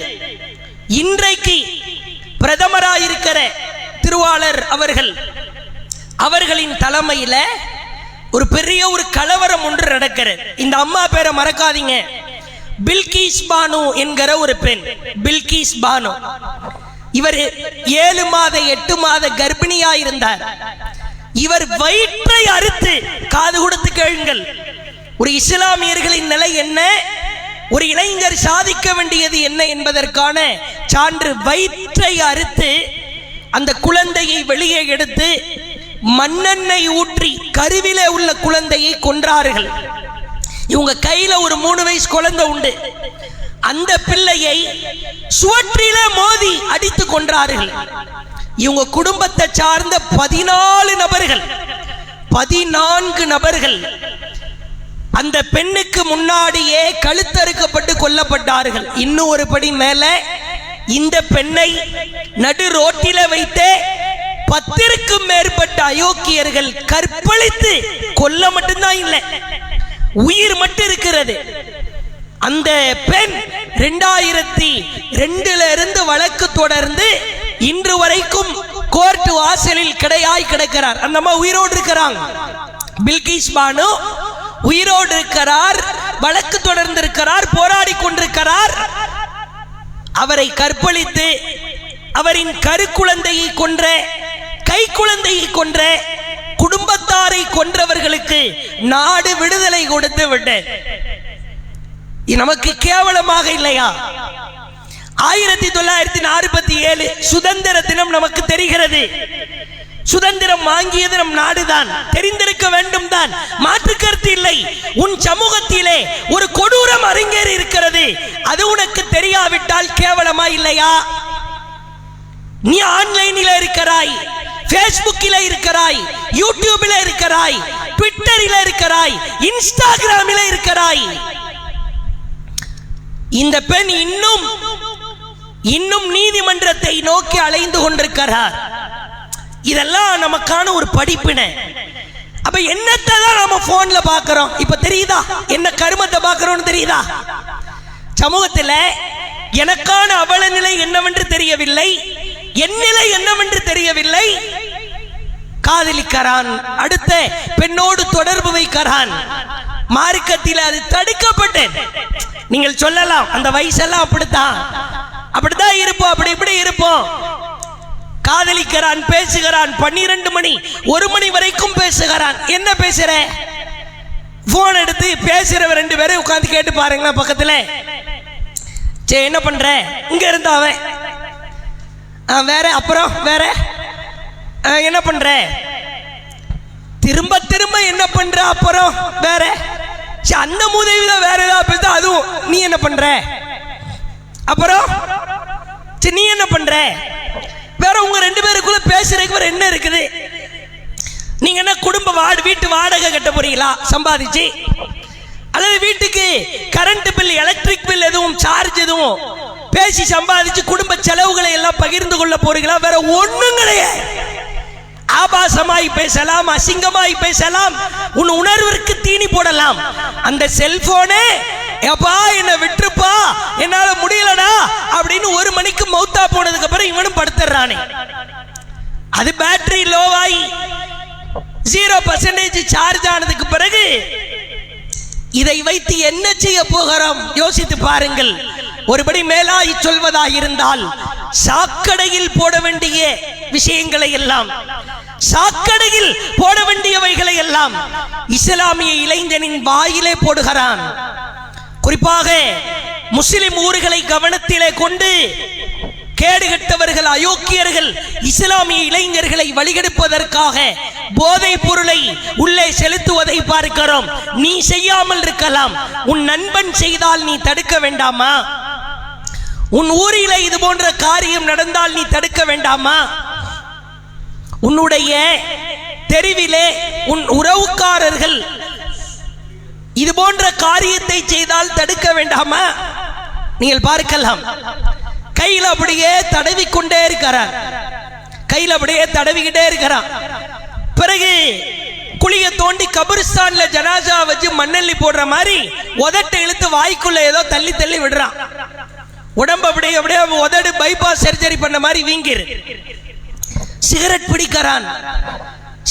இன்றைக்கு பிரதமராயிருக்கிற திருவாளர் அவர்களின் தலைமையில ஒரு பெரிய ஒரு கலவரம் ஒன்று நடக்கிறது. இந்த அம்மா பேரை மறக்காதீங்க, பில்கிஸ் பானு என்கிற ஒரு பெண். பில்கிஸ் பானு, இவர் 7 மாத 8 மாத கர்ப்பிணியா இருந்தார். இவர் வயிற்றை அறுத்து, காது கொடுத்து கேளுங்கள், ஒரு இஸ்லாமியர்களின் நிலை என்ன, ஒரு இளைஞர் சாதிக்க வேண்டியது என்ன என்பதற்கான சான்று. வயிற்றை அறுத்து அந்த குழந்தையை வெளியே எடுத்து மண்ணெண்ணெய் ஊற்றி கருவிலே உள்ள குழந்தையை கொன்றார்கள். இவங்க கையில ஒரு 3 வயசு குழந்தை உண்டு. அந்த பிள்ளையை சுவற்றில மோதி அடித்து கொன்றார்கள். இவங்க குடும்பத்தை சார்ந்த 14 நபர்கள் 14 நபர்கள் அந்த பெண்ணுக்கு முன்னாடியே கழுத்தறுக்கப்பட்டு கொல்லப்பட்டார்கள். இன்னும் ஒரு படி மேல இந்த பெண்ணை நடு ரோட்டில வைத்தே 10க்கும் மேற்பட்ட அயோக்கியர்கள் கற்பழித்து கொல்ல மட்டும்தான் இல்லை, உயிர் மட்டும் இருக்கிறது. அந்த பெண் 2002 இருந்து வழக்கு தொடர்ந்து இன்று வரைக்கும் கோர்ட் வாசலில் கிடையாய் கிடக்கிறார். அந்த அம்மா உயிரோடு இருக்கிறாங்க. பில்கிஸ் பானு உயிரோடு இருக்கிறார், வழக்கு தொடர்ந்து இருக்கிறார், போராடி கொண்டிருக்கிறார். அவரை கற்பழித்து அவரின் கருக்குழந்தையை கொன்ற, கை குழந்தையை கொன்ற, குடும்பத்தாரை கொன்றவர்களுக்கு நாடு விடுதலை கொடுத்து விட்டது. நமக்கு கேவலமாக இல்லையா? 1947 சுதந்திர தினம் நமக்கு தெரிகிறது. சுதந்திரம் வாங்கியது நம் நாடுதான், தெரிந்திருக்க வேண்டும் தான், மாற்று கருத்து இல்லை. உன் சமூகத்திலே ஒரு கொடூரம் அரங்கேறி இருக்கிறது, அது உனக்கு தெரியாவிட்டால் கேவலமா இல்லையா? நீ ஆன்லைனில் இருக்கிறாய், பேஸ்புக்கில் இருக்கிறாய், யூடியூபில் இருக்கிறாய், ட்விட்டரில் இருக்கிறாய், இன்ஸ்டாகிராமில் இருக்கிறாய். இந்த பெண் இன்னும் நீதிமன்றத்தை நோக்கி அலைந்து கொண்டிருக்கிறார். இதெல்லாம் நமக்கான ஒரு படிப்பினை. அப்ப என்னத்தை தான் நாம போன்ல பாக்குறோம்? இப்ப தெரியுதா என்ன கருமத்தை பாக்குறோம்னு தெரியுதா? சமூகத்தில் எனக்கான அவல நிலை என்னவென்று தெரியவில்லை, என் நிலை என்னவென்று தெரியவில்லை. காதலிக்கிறான், அடுத்த பெண்ணோடு தொடர்பு வைக்கிறான். மார்க்கத்தில் அது தடுக்கப்பட்டேன். நீங்கள் சொல்லலாம் அந்த வயசெல்லாம் அப்படித்தான் இருப்போம், அப்படி இப்படி இருப்போம். காதலிக்கிறான், பேசுகிறான், 12 மணி 1 மணி வரைக்கும் பேசுகிறான். என்ன பேசுற? போன் எடுத்து பேசுறவ 2 பேரும் உட்கார்ந்து கேட்டு பாருங்களா பக்கத்துல. சே என்ன பண்ற? இங்க இருந்தா அவன் வேற, அப்புறம் வேற என்ன பண்ற? திரும்ப திரும்ப என்ன பண்ற? அப்புறம் வேற அந்த மூதேவிதான் வேற ஏதாவது பேச, அதுவும் நீ என்ன பண்ற? அப்புறம் நீ என்ன பண்ற? வேற உங்க 2 பேருக்குள்ள பேசுறதுக்கு வேற என்ன இருக்குது? நீங்க என்ன குடும்ப வீட்டு வாடகை கட்ட போறீங்களா சம்பாதிச்சு? அல்லது வீட்டுக்கு கரண்ட் பில், எலக்ட்ரிக் பில் எதுவும் சார்ஜ் எதுவும் பேசி சம்பாதிச்சு குடும்ப செலவுகளை எல்லாம் பகிர்ந்து கொள்ள போறீங்களா? வேற ஒண்ணும் கிடையாது. ஆபாசமாய் பேசலாம், அசிங்கமாய் பேசலாம், உன் உணர்விற்கு தீனி போடலாம். அந்த செல்போனே எப்பா என்ன விட்டுருப்பா, என்னால முடியலடா அப்படின்னு 1 மணிக்கு மௌத்தா போனதுக்கு அப்புறம் இவனும் படுத்துறானே. அது பேட்டரி லோவாய் 0% சார்ஜ் ஆனதுக்கு பிறகு இதை வைத்து என்ன செய்ய போகிறோம் யோசித்து பாருங்கள். ஒருபடி மேலாய் சொல்வதாக இருந்தால் சாக்கடையில் போட வேண்டிய விஷயங்களை எல்லாம், சாக்கடையில் போட வேண்டியவைகளை எல்லாம் இஸ்லாமிய இளைஞனின் வாயிலே போடுகிறான். குறிப்பாக முஸ்லிம் ஊர்களை கவனத்திலே கொண்டு கேடுகட்டவர்கள், அயோக்கியர்கள் இஸ்லாமிய இளைஞர்களை வழிகெடுப்பதற்காக போதைப் பொருளை உள்ளே செலுத்துவதை பார்க்கிறோம். நீ செய்யாமல் இருக்கலாம், உன் நண்பன் செய்தால் நீ தடுக்க வேண்டாமா? உன் ஊரிலே இது போன்ற காரியம் நடந்தால் நீ தடுக்க வேண்டாமா? உன்னுடைய தெருவிலே உன் உறவுக்காரர்கள் இது போன்ற காரியத்தை செய்தால் தடுக்க வேண்டாமா? நீங்கள் பார்க்கலாம், கையில் அப்படியே தடவிக்கொண்டே இருக்கிறார், கையில் அப்படியே தடவிக்கிட்டே இருக்கிறான். பிறகு குழிய தோண்டி கபிரிஸ்தான்ல ஜனாசா வச்சு மண்ணெல்லி போடுற மாதிரி உதட்டை இழுத்து வாய்க்குள்ள ஏதோ தள்ளி தள்ளி விடுறான். உடம்பு அப்படியே அப்படியே உதடு பைபாஸ் சர்ஜரி பண்ண மாதிரி வீங்கிரு. சிகரெட் பிடிக்கிறான்,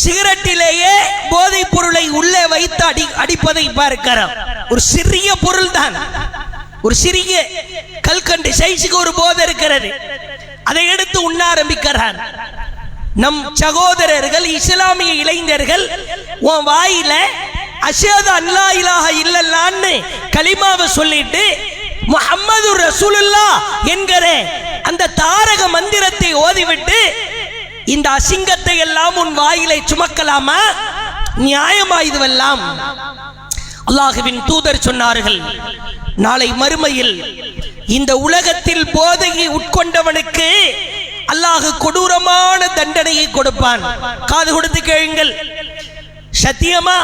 சிகரெட்டிலேயே போதைப் பொருளை உள்ளே வைத்து அடிப்பதை பார்க்கிறான். ஒரு சிறிய பொருள் தான், ஒரு சிறிய கல்கண்டு சைஸுக்கு ஒரு போதை இருக்கிறது, அதை எடுத்து உண்ண ஆரம்பிக்கிறான். நம் சகோதரர்கள் இஸ்லாமிய இளைஞர்கள் உன் வாயில அஷ்ஹது அல்லா இலாஹ இல்லல்லாஹ்னு கலிமாவை சொல்லிட்டு முஹம்மது ரசூலுல்லாஹ் என்கிற அந்த தாரக மந்திரத்தை ஓதிவிட்டு இந்த அசிங்கத்தை எல்லாம் உன் வாயிலை சுமக்கலாமா? நியாயமா இதுவெல்லாம்? அல்லாஹ்வின் தூதர் சொன்னார்கள், நாளை மறுமையில் இந்த உலகத்தில் போதையை உட்கொண்டவனுக்கு அல்லாஹ் கொடூரமான தண்டனையை கொடுப்பான். காது கொடுத்து கேளுங்கள். சத்தியமா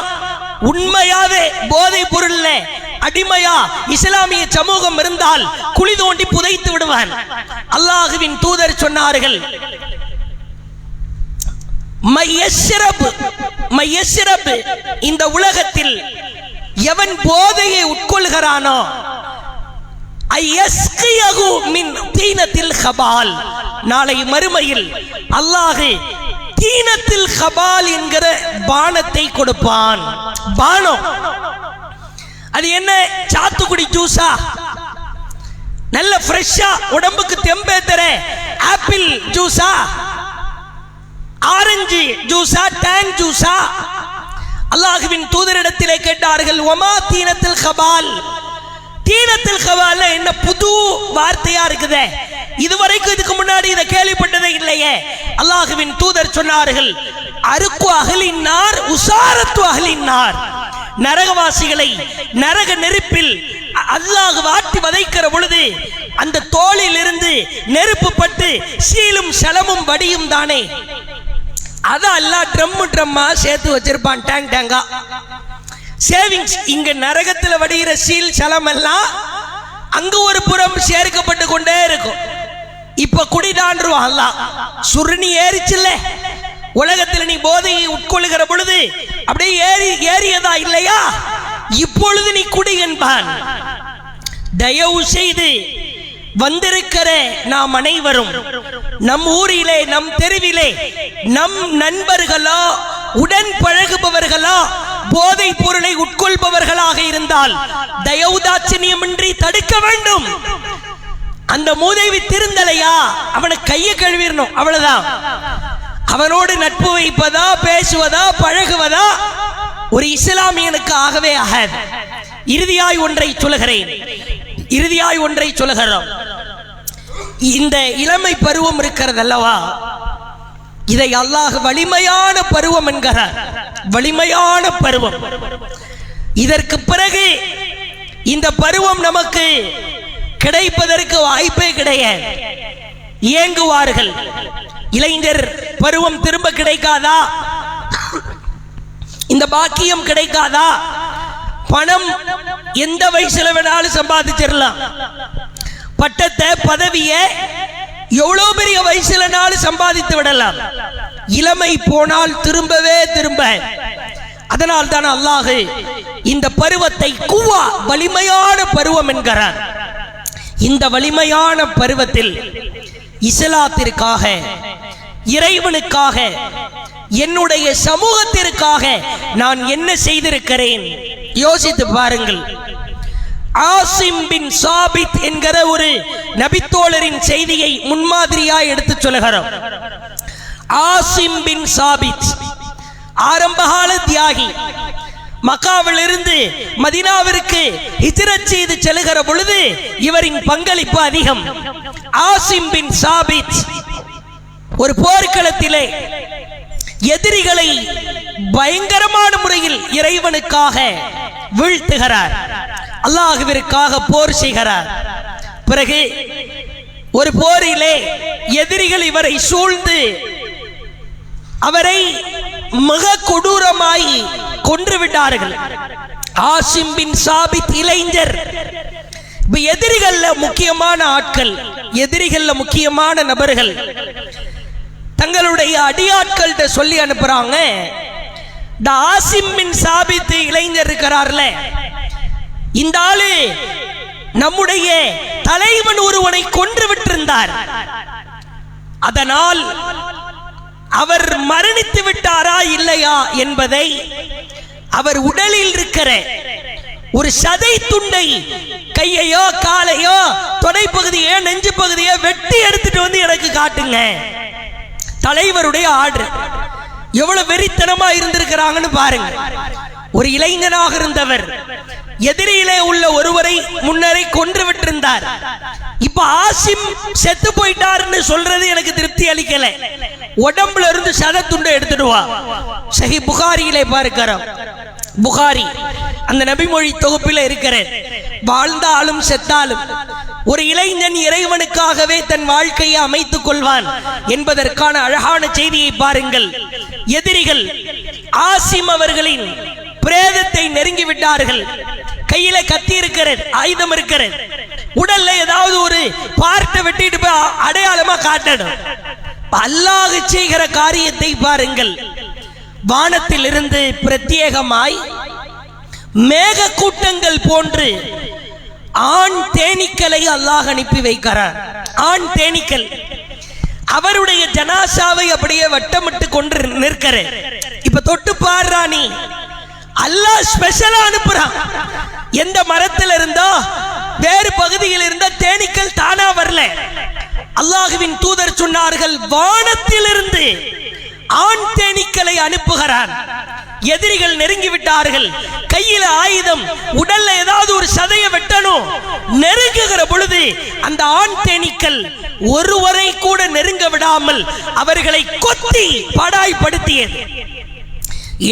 உண்மையாவே போதை பொருள்ல அடிமையா இஸ்லாமிய சமூகம் இருந்தால் குழி தோண்டி புதைத்து விடுவான். அல்லாஹ்வின் தூதர் சொன்னார்கள், இந்த உலகத்தில் எவன் போதையை உட்கொள்கிறானோ நாளை மறுமையில் அல்லாஹ் தீனத்தில் கபால் என்கிற பானத்தை கொடுப்பான். பானம் அது என்ன? சாத்துக்குடி ஜூஸா, நல்ல ஃப்ரெஷ்ஷா உடம்புக்கு தெம்பேத்தர ஆப்பிள் ஜூஸா, ஆரஞ்சு ஜூஸா, டேங் ஜூஸா? அல்லாஹ்வின் தூதரிடத்திலே கேட்டார்கள், ஒமா தீனத்தில் கபால். தீனத்தில் கபால் என்ன புது வார்த்தையா இருக்குதே, இதுவரைக்கும் இதுக்கு முன்னாடி இதை கேள்விப்பட்டதே இல்லையே. அல்லாஹ்வின் தூதர் சொன்னார்கள், அருக்கு அகலின்னார் உசாரத்து அகலின்னார். நரகவாசிகளை நரக நெருப்பில் அல்லாஹ் வாட்டி வதைக்கிற பொழுது அந்த தோளில் இருந்து நெருப்பு பட்டு சீலும் சலமும் வடியும் தானே, அத அல்லாஹ் ட்ரம்மா சேர்த்து வச்சிருப்பான், டேங் டேங்கா சேவிங்ஸ். இங்க நரகத்துல வடிகிற சீல் சலம் எல்லாம் அங்க ஒரு புறம் சேர்க்கப்பட்டு கொண்டே இருக்கும். இப்ப குடிடான்றுவான் அல்லாஹ். சுருணி ஏறிச்சுல்ல, உலகத்தில் நீ போதையை உட்கொள்ளுகிற பொழுது அப்படியே ஏறியதா இல்லையா, இப்பொழுது நீ குடி என்பான். தயவு செய்து வந்திருக்கிற நாம் அனைவரும் நம் ஊரிலே, நம் தெருவிலே, நம் நண்பர்களோ உடன் பழகுபவர்களோ போதை பொருளை உட்கொள்பவர்களாக இருந்தால் தயவுதாட்சணியமின்றி தடுக்க வேண்டும். அந்த மூதேவி திருந்தலையா, அவனை கையை கழுவிடணும், அவ்வளவுதான். அவனோடு நட்பு வைப்பதா, பேசுவதா, பழகுவதா ஒரு இஸ்லாமியனுக்கு ஆகவே ஆகாது. இறுதியாய் ஒன்றை சொல்லுகிறோம். இந்த இளமை பருவம் இருக்கிறது அல்லவா, இதை அல்லாஹ் வலிமையான பருவம் என்கிறார். வலிமையான பருவம். இதற்கு பிறகு இந்த பருவம் நமக்கு கிடைப்பதற்கு வாய்ப்பே கிடையாது. இயங்குவார்கள். இளைஞர் பருவம் திரும்ப கிடைக்காதா? இந்த பாக்கியம் கிடைக்காதா? பணம் எந்த வயசுல வேணாலும் சம்பாதிச்சிடலாம். பட்டத்தை, பதவிய எவ்வளவு பெரிய வயசுலனாலும் சம்பாதித்து விடலாம். இளமை போனால் திரும்பவே திரும்ப. அதனால் தான் அல்லாஹ் இந்த பருவத்தை குவா, வலிமையான பருவம் என்கிறார். இந்த வலிமையான பருவத்தில் இஸ்லாத்திற்காக, இறைவனுக்காக, என்னுடைய சமூகத்திற்காக நான் என்ன செய்திருக்கிறேன் யோசித்து பாருங்கள். ஆசிம் பின் சாபித் என்கிற ஒரு நபித்தோழரின் செய்தியை முன்மாதிரியாய் எடுத்து சொல்லுகிறோம். ஆசிம் பின் சாபித் ஆரம்பகால தியாகி. மக்காவில் இருந்து மதீனாவிற்கு ஹிஜ்ரத் செய்து செல்லுகிற பொழுது இவரின் பங்களிப்பு அதிகம். ஆசிம் பின் சாபித் ஒரு போர்க்களத்திலே எதிரிகளை பயங்கரமான முறையில் இறைவனுக்காக வீழ்த்துகிறார். அல்லாஹ்விற்காக போர் செய்கிறார். பிறகு ஒரு போரிலே எதிரிகள் இவரை சூழ்ந்து அவரை மிக கொடூரமாய் கொன்று விட்டார்கள். ஆசிம் பின் சாபித் இளைஞர். எதிரிகள்ல முக்கியமான ஆட்கள், எதிரிகள்ல முக்கியமான நபர்கள் தங்களுடைய அடியாட்கள்கிட்ட சொல்லி அனுப்புறாங்க, இந்த ஆசிம் பின் சாபித் இளைஞர் இருக்கிறார்ல, இந்த ஆளு நம்முடைய தலைவன் ஒருவனை கொன்று விட்டிருந்தார். அதனால் அவர் மரணித்து விட்டாரா இல்லையா என்பதை அவர் உடலில் இருக்கிற ஒரு சதை துண்டை, கையையோ காலையோ தொடைப்பகுதியோ நெஞ்சு பகுதியோ வெட்டி எடுத்துட்டு வந்து எனக்கு காட்டுங்க. தலைவருடைய ஆர்டர். எவ்வளவு வெறித்தனமா இருந்திருக்கிறாங்கன்னு பாருங்க. ஒரு இளைஞனாக இருந்தவர் எதிரியிலே உள்ள ஒருவரை முன்னரே கொன்று விட்டிருந்தார். இப்ப ஆசிம் செத்து போயிட்டாருன்னு சொல்றது எனக்கு திருப்தி அளிக்கல. உடம்புல இருந்து சத துண்டை எடுத்துடுவா. சஹி புகாரியிலே பார்க்கிறோம். புகாரி அந்த நபிமொழி தொகுப்பில் இருக்கிற, வாழ்ந்தாலும் செத்தாலும் ஒரு இளைஞன் இறைவனுக்காகவே தன் வாழ்க்கையை அமைத்துக் கொள்வான் என்பதற்கான அழகான செய்தியை பாருங்கள். எதிரிகள் ஆசிம் அவர்களின் பிரேதத்தை நெருங்கி விட்டார்கள். கையில கத்தி இருக்கிறது, ஆயுதம் இருக்கிறது. உடல்ல ஏதாவது ஒரு பார்ட்டை வெட்டிட்டு போய் அடையாளமா காட்டணும். அல்லாஹ் செய்கிற காரியத்தை பாருங்கள். வானத்தில் இருந்து பிரத்யேகமாய் மேக கூட்டங்கள் போன்று ஆண் தேனீக்களை அல்லாஹ் அனுப்பி வைக்கிறார். ஆண் தேனீக்கள் அவருடைய ஜனாசாவை அப்படியே வட்டமிட்டு கொண்டு நிற்கிற. இப்ப தொட்டு பாடுறா, நீ அல்லாஹ் ஸ்பெஷலா அனுப்புறான். எந்த மரத்தில் இருந்தோ வேறு பகுதியில் இருந்த தேனீக்கள் தானா வரல. அல்லாஹுவின் தூதர் சொன்னார்கள், வானத்திலிருந்து ஆண் தேனீக்களை அனுப்புகிறான். எதிரிகள் நெருங்கி விட்டார்கள், கையில ஆயுதம், உடல்ல ஏதாவது ஒரு சதையை வெட்டணும். நெருங்குகிற பொழுது அந்த ஆண் தேனீக்கள் ஒருவரை கூட நெருங்க விடாமல் அவர்களை கொத்தி படாய்படுத்தியது.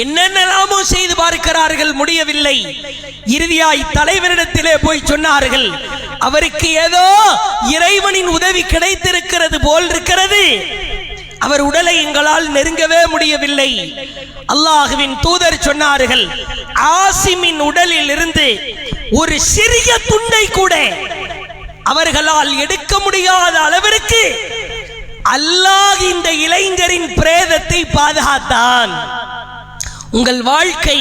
என்னென்னலாமோ செய்து பார்க்கிறார்கள், முடியவில்லை. இறுதியாய் தலைவரிடத்திலே போய் சொன்னார்கள், அவருக்கு ஏதோ இறைவனின் உதவி கிடைத்திருக்கிறது போல் இருக்கிறது, அவர் உடலை எங்களால் நெருங்கவே முடியவில்லை. அல்லாஹுவின் தூதர் சொன்னார்கள், ஆசிமின் உடலில் இருந்து ஒரு சிறிய துண்டை கூட அவர்களால் எடுக்க முடியாத அளவிற்கு அல்லாஹ் இந்த இளைஞரின் பிரேதத்தை பாதுகாத்தான். உங்கள் வாழ்க்கை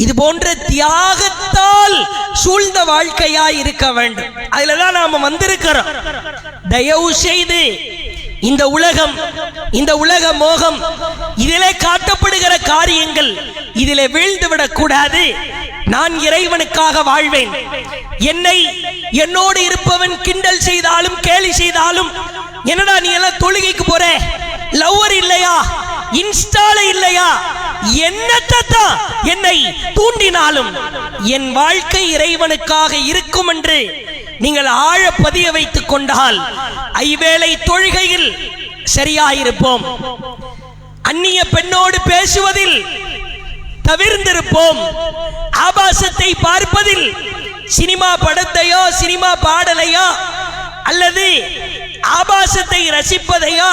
இது போன்ற தியாகத்தால் சூழ்ந்த வாழ்க்கையாய் இருக்க வேண்டும். அதுலதான் நாம வந்திருக்கிறோம். தயவு செய்து இந்த உலகம், இந்த உலக மோகம், இதிலே காட்டப்படுகிற காரியங்கள் இதிலே வீழ்ந்து விடக்கூடாது. நான் இறைவனுக்காக வாழ்வேன். என்னை என்னோடு இருப்பவன் கிண்டல் செய்தாலும் கேலி செய்தாலும், என்னடா நீ எல்லாம் தொழுகைக்கு போற, லவ்வர் இல்லையா, இன்ஸ்டால இல்லையா, என்னத்தான் என்னை தூண்டினாலும் என் வாழ்க்கை இறைவனுக்காக இருக்கும் என்று நீங்கள் ஆழ பதிய வைத்துக் கொண்டால் ஐவேளை தொழுகையில் சரியாயிருப்போம். அந்நிய பெண்ணோடு பேசுவதில் தவிர்ந்திருப்போம். ஆபாசத்தை பார்ப்பதில், சினிமா படத்தையோ சினிமா பாடலையோ அல்லது ஆபாசத்தை ரசிப்பதையோ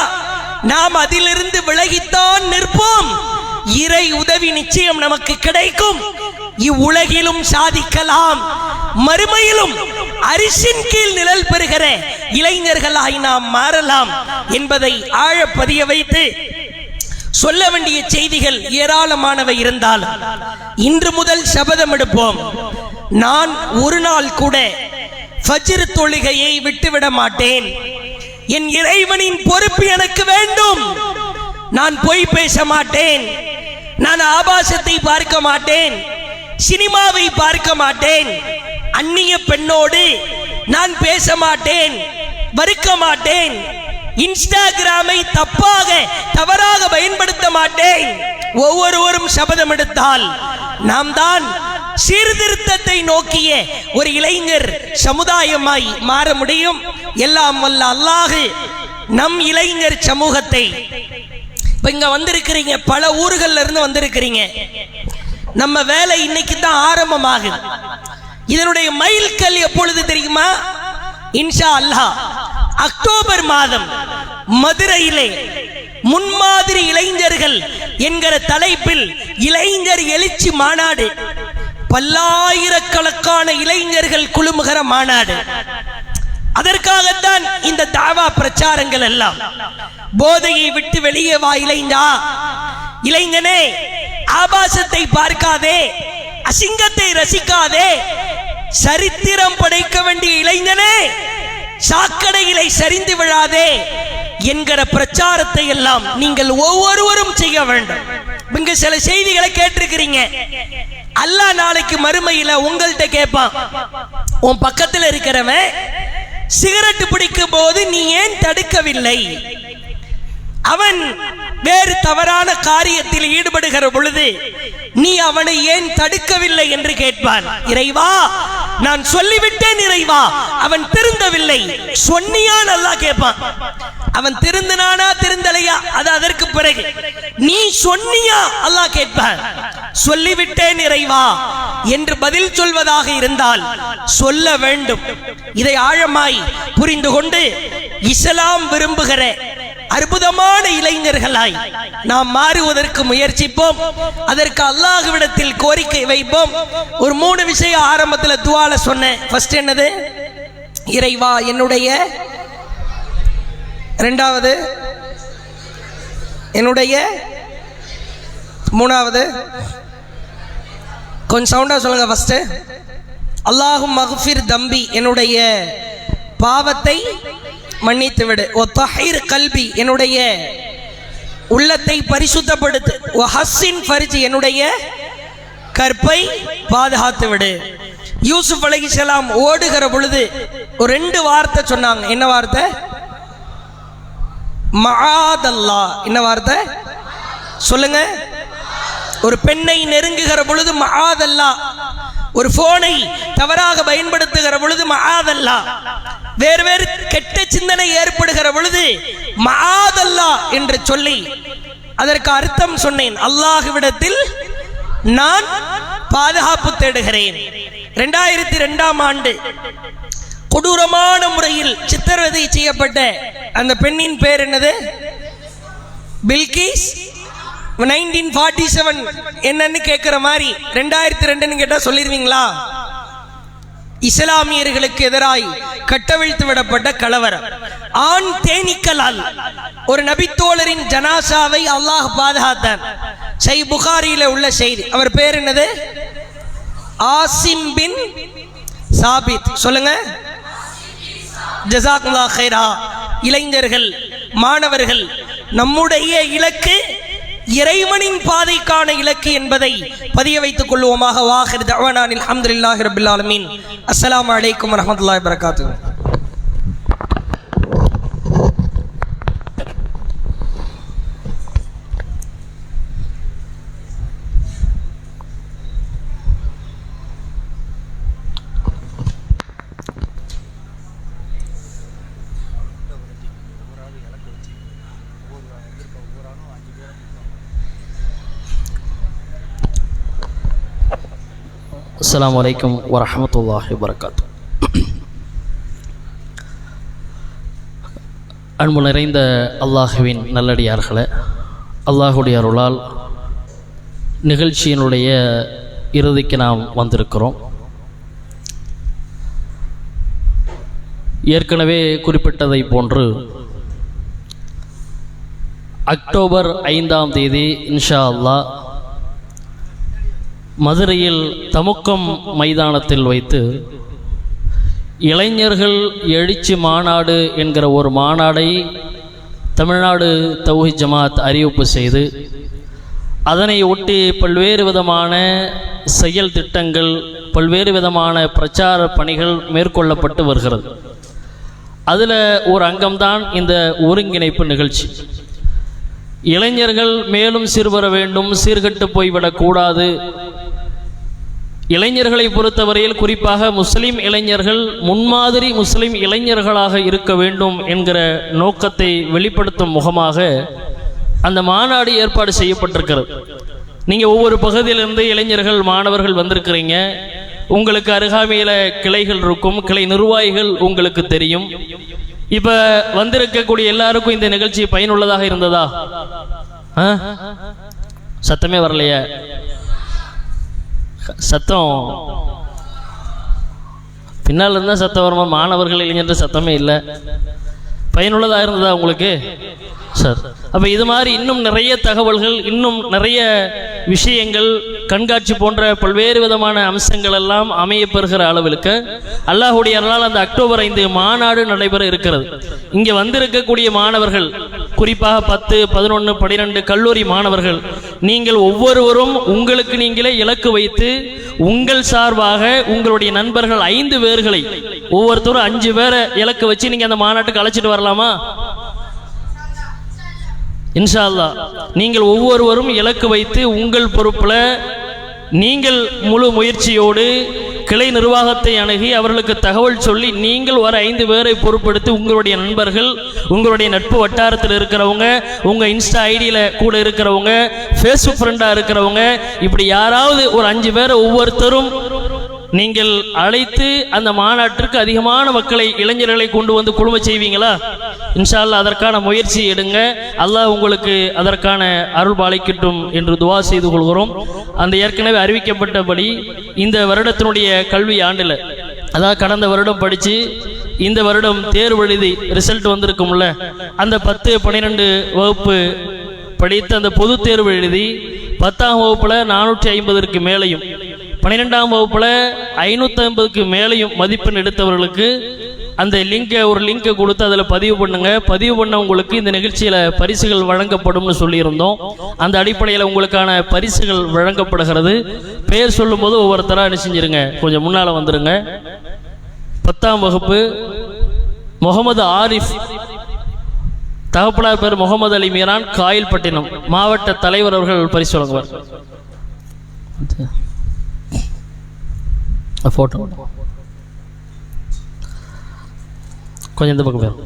நாம் அதிலிருந்து விலகித்தான் நிற்போம். இறை உதவி நிச்சயம் நமக்கு கிடைக்கும். இவ்வுலகிலும் சாதிக்கலாம், மறுமையிலும் அரிசின் கீழ் நிழல் பெறுகிற இளைஞர்களாய் நாம் மாறலாம் என்பதை ஆழ பதிய வைத்து சொல்ல வேண்டிய செய்திகள் ஏராளமானவை இருந்தாலும் இன்று முதல் சபதம் எடுப்போம். நான் ஒரு நாள் கூட ஃபஜ்ர் தொழுகையை விட்டுவிட மாட்டேன். என் இறைவனின் பொறுப்பு எனக்கு வேண்டும். நான் பொய் பேச மாட்டேன், நான் ஆபாசத்தை பார்க்க மாட்டேன், சினிமாவை பார்க்க மாட்டேன், அந்நிய பெண்ணோடு நான் பேச மாட்டேன், வறுக்க மாட்டேன், இன்ஸ்டாகிராமை தவறாக பயன்படுத்த மாட்டேன். ஒவ்வொருவரும் சபதம் எடுத்தால் நாம் தான் சீர்திருத்தத்தை நோக்கிய ஒரு இளைஞர் சமுதாயமாய் மாற முடியும். எல்லாம் வல்ல அல்லாஹ் நம் இளைஞர் சமூகத்தை, இப்ப இங்க வந்திருக்கிறீங்க, பல ஊர்கள்ல இருந்து வந்திருக்கிறீங்க. நம்ம வேலை இன்னைக்கு தான் ஆரம்பமாகுது. இதனுடைய மைல்கல் எப்பொழுது தெரியுமா? இன்ஷா அல்லாஹ் அக்டோபர் மாதம் மதுரையிலே முன்மாதிரி இளைஞர்கள் என்கிற தலைப்பில் இளைஞர் எழுச்சி மாநாடு, பல்லாயிரக்கணக்கான இளைஞர்கள் குழுமுகிற மாநாடு. அதற்காகத்தான் இந்த தாவா பிரச்சாரங்கள் எல்லாம். போதையை விட்டு வெளியே வா இளைஞா, இளைஞனே ஆபாசத்தை பார்க்காதே, அசிங்கத்தை ரசிக்காதே, சரித்திரம் படைக்க வேண்டிய இளைஞனே சாக்கடையிலே சரிந்து விழாதே என்கிற பிரச்சாரத்தை எல்லாம் நீங்கள் ஒவ்வொருவரும் செய்ய வேண்டும். இங்க சில செய்திகளை கேட்டிருக்கிறீங்க. அல்லாஹ் நாளைக்கு மறுமையில உங்கள்கிட்ட கேட்பான், உன் பக்கத்தில் இருக்கிறவன் சிகரெட் பிடிக்கும் போது நீ ஏன் தடுக்கவில்லை, அவன் வேறு தவறான காரியத்தில் ஈடுபடுகிற பொழுது நீ அவனை ஏன் தடுக்கவில்லை என்று கேட்பான். இறைவா, நான் சொல்லிவிட்டேன் இறைவா, அவன் திருந்தவில்லை, சொன்னியா? நல்லா கேட்பான். அவன் திருந்தினானா திருந்தலையா அது அதற்கு பிறகு. நீ சொன்னியா? அல்லாஹ் கேட்பான். சொல்லிவிட்டேன் இறைவா என்று பதில் சொல்வதாக இருந்தால் சொல்ல வேண்டும். இதை ஆழமாய் புரிந்து கொண்டு இஸ்லாம் விரும்புகிற அற்புதமான இளைஞர்களாய் நாம் மாறுவதற்கு முயற்சிப்போம். அதற்கு அல்லாஹ்விடத்தில் கோரிக்கை வைப்போம். ஒரு 3 விஷயம் ஆரம்பத்தில் துஆல சொன்னேன். ஃபர்ஸ்ட் என்னது? இறைவா என்னுடைய, இரண்டாவது என்னுடைய, மூணாவது கொஞ்சம் சவுண்டா சொல்லுங்க. ஃபர்ஸ்ட் அல்லாஹும் மக்ஃபிர் தம்பி, என்னுடைய பாவத்தை மன்னித்து விடு. ஒ தஹீர் கல்பி, என்னுடைய உள்ளத்தை பரிசுத்தப்படுத்து. ஒ ஹஸ்ஸின் ஃபர்ஜி, என்னுடைய கற்பை பாதுகாத்து விடு. யூசுப் அலைஹிஸ்ஸலாம் ஓடுகிற பொழுது ஒரு 2 வார்த்தை சொன்னாங்க. என்ன வார்த்தை? மஆதல்லாஹ். என்ன வார்த்தை சொல்லுங்க? ஒரு பெண்ணை நெருங்குகிற பொழுது மஆதல்லாஹ், ஒரு போனை தவறாக பயன்படுத்துகிற பொழுது மஆதல்லாஹ், வேறு வேறு கெட்ட சிந்தனை ஏற்படுகிற பொழுது மஆதல்லாஹ் என்று சொல்லி அதற்கு அர்த்தம் சொன்னேன். அல்லாஹ்விடத்தில் நான் பாதுகாப்பு தேடுகிறேன். 2002ஆம் ஆண்டு கொடூரமான முறையில் சித்திரவதை செய்யப்பட்ட அந்த பெண்ணின் பேர் என்னது? பில்கிஸ். 1947 என்னன்னு கேட்கிற மாதிரி 2002 கேட்டா சொல்லிடுவீங்களா? இஸ்லாமியர்களுக்கு எதிராய் கட்டவிழ்த்து விடப்பட்ட கலவரம். ஆண் தேனீக்களால் ஒரு நபித்தோழரின் ஜனாசாவை அல்லாஹ் பாதுகாத்தான். சஹீஹ் புகாரியில உள்ள செய்தி. அவர் பேர் என்னது? ஆசிம் பின் சாபித். சொல்லுங்க. ஜஸாக்குல்லாஹ் கைரா. இளைஞர்கள், மாணவர்கள், நம்முடைய இலக்கு இறைவனின் பாதைக்கான இலக்கு என்பதை பதிய வைத்துக் கொள்வோமாக. வாஹிர் தஅவானா அல்ஹம்துலில்லாஹி ரப்பில் ஆலமீன். அஸ்ஸலாமு அலைக்கும் வரஹ்மத்துல்லாஹி வபரகாத்துஹு. அஸ்ஸலாமு அலைக்கும் வரஹ்மத்துல்லாஹி வபரகாத்துஹு. அன்பு நிறைந்த அல்லாஹுவின் நல்லடியார்களே, அல்லாஹுடைய அருளால் நிகழ்ச்சியினுடைய இறுதிக்கு நாம் வந்திருக்கிறோம். ஏற்கனவே குறிப்பிட்டதை போன்று அக்டோபர் 5ஆம் தேதி இன்ஷா அல்லாஹ் மதுரையில் தமுக்கம் மைதானத்தில் வைத்து இளைஞர்கள் எழுச்சி மாநாடு என்கிற ஒரு மாநாடை தமிழ்நாடு தௌஹீத் ஜமாத் அறிவிப்பு செய்து அதனை ஒட்டி பல்வேறு விதமான செயல் திட்டங்கள், பல்வேறு விதமான பிரச்சார பணிகள் மேற்கொள்ளப்பட்டு வருகிறது. அதில் ஒரு அங்கம்தான் இந்த ஒருங்கிணைப்பு நிகழ்ச்சி. இளைஞர்கள் மேலும் சீர்வர வேண்டும், சீர்கட்டு போய்விடக்கூடாது. இளைஞர்களை பொறுத்தவரையில் குறிப்பாக முஸ்லிம் இளைஞர்கள் முன்மாதிரி முஸ்லிம் இளைஞர்களாக இருக்க வேண்டும் என்கிற நோக்கத்தை வெளிப்படுத்தும் முகமாக அந்த மாநாடு ஏற்பாடு செய்யப்பட்டிருக்கிறது. நீங்கள் ஒவ்வொரு பகுதியிலிருந்து இளைஞர்கள், மாணவர்கள் வந்திருக்கிறீங்க. உங்களுக்கு அருகாமையில் கிளைகள் இருக்கும், கிளை நிர்வாகிகள் உங்களுக்கு தெரியும். இப்போ வந்திருக்கக்கூடிய எல்லாருக்கும் இந்த நிகழ்ச்சி பயனுள்ளதாக இருந்ததா? சத்தமே வரலையே. சத்தம் பின்னால் இருந்தால் சத்தம் வருமா? மாணவர்கள், இளைஞர்கள் சத்தமே இல்லை. பயனுள்ளதாக இருந்ததா உங்களுக்கு? சார், அப்போ இது மாதிரி இன்னும் நிறைய தகவல்கள், இன்னும் நிறைய விஷயங்கள், கண்காட்சி போன்ற பல்வேறு விதமான அம்சங்கள் எல்லாம் அமையப்பெறுகிற அளவிற்கு அல்லாஹுடைய அருளால் அந்த அக்டோபர் 5 மாநாடு நடைபெற இருக்கிறது. இங்கே வந்திருக்கக்கூடிய மாணவர்கள், குறிப்பாக 10, 11, 12 கல்லூரி மாணவர்கள், நீங்கள் ஒவ்வொருவரும் உங்களுக்கு நீங்களே இலக்கு வைத்து உங்கள் சார்பாக உங்களுடைய நண்பர்கள் 5 பேர்களை, ஒவ்வொருத்தரும் 5 பேரை இலக்கு வச்சு நீங்கள் அந்த மாநாட்டுக்கு அழைச்சிட்டு வரலாமா? இன்ஷா அல்லாஹ். நீங்கள் ஒவ்வொருவரும் இலக்கு வைத்து உங்கள் பொறுப்பில் நீங்கள் முழு முயற்சியோடு கிளை நிர்வாகத்தை அணுகி அவர்களுக்கு தகவல் சொல்லி நீங்கள் வர 5 பேரை பொறுப்படுத்தி உங்களுடைய நண்பர்கள், உங்களுடைய நட்பு வட்டாரத்தில் இருக்கிறவங்க, உங்கள் இன்ஸ்டா ஐடியில் கூட இருக்கிறவங்க, ஃபேஸ்புக் ஃப்ரெண்டாக இருக்கிறவங்க, இப்படி யாராவது ஒரு 5 பேரை ஒவ்வொருத்தரும் நீங்கள் அழைத்து அந்த மாநாட்டிற்கு அதிகமான மக்களை, இளைஞர்களை கொண்டு வந்து குழும செய்வீங்களா? இன்ஷா அல்லாஹ் அதற்கான முயற்சி எடுங்க. அல்லாஹ் உங்களுக்கு அதற்கான அருள் பாலிக்கட்டும் என்று துவா செய்து கொள்கிறோம். அந்த ஏற்கனவே அறிவிக்கப்பட்டபடி இந்த வருடத்தினுடைய கல்வி ஆண்டில், அதாவது கடந்த வருடம் படித்து இந்த வருடம் தேர்வு எழுதி ரிசல்ட் வந்திருக்கும்ல, அந்த 10, 12 வகுப்பு படித்து அந்த பொது தேர்வு எழுதி 10ஆம் வகுப்பில் 450க்கு மேலையும் 12ஆம் வகுப்பில் 550க்கு மேலையும் மதிப்பெண் எடுத்தவர்களுக்கு அந்த ஒரு லிங்கை கொடுத்து அதில் பதிவு பண்ணுங்க. பதிவு பண்ணவங்களுக்கு இந்த நிகழ்ச்சியில் பரிசுகள் வழங்கப்படும்னு சொல்லியிருந்தோம். அந்த அடிப்படையில் உங்களுக்கான பரிசுகள் வழங்கப்படுகிறது. பெயர் சொல்லும்போது ஒவ்வொருத்தராக என்ன செஞ்சிருங்க, கொஞ்சம் முன்னால் வந்துருங்க. 10ஆம் வகுப்பு முகமது ஆரிஃப், தகப்பனார் பேர் முகமது அலி மீரான், காயல்பட்டினம், மாவட்ட தலைவர் அவர்கள் பரிசு வழங்குவார். போட்டோ கொஞ்சம் இந்த பக்கம் பேர்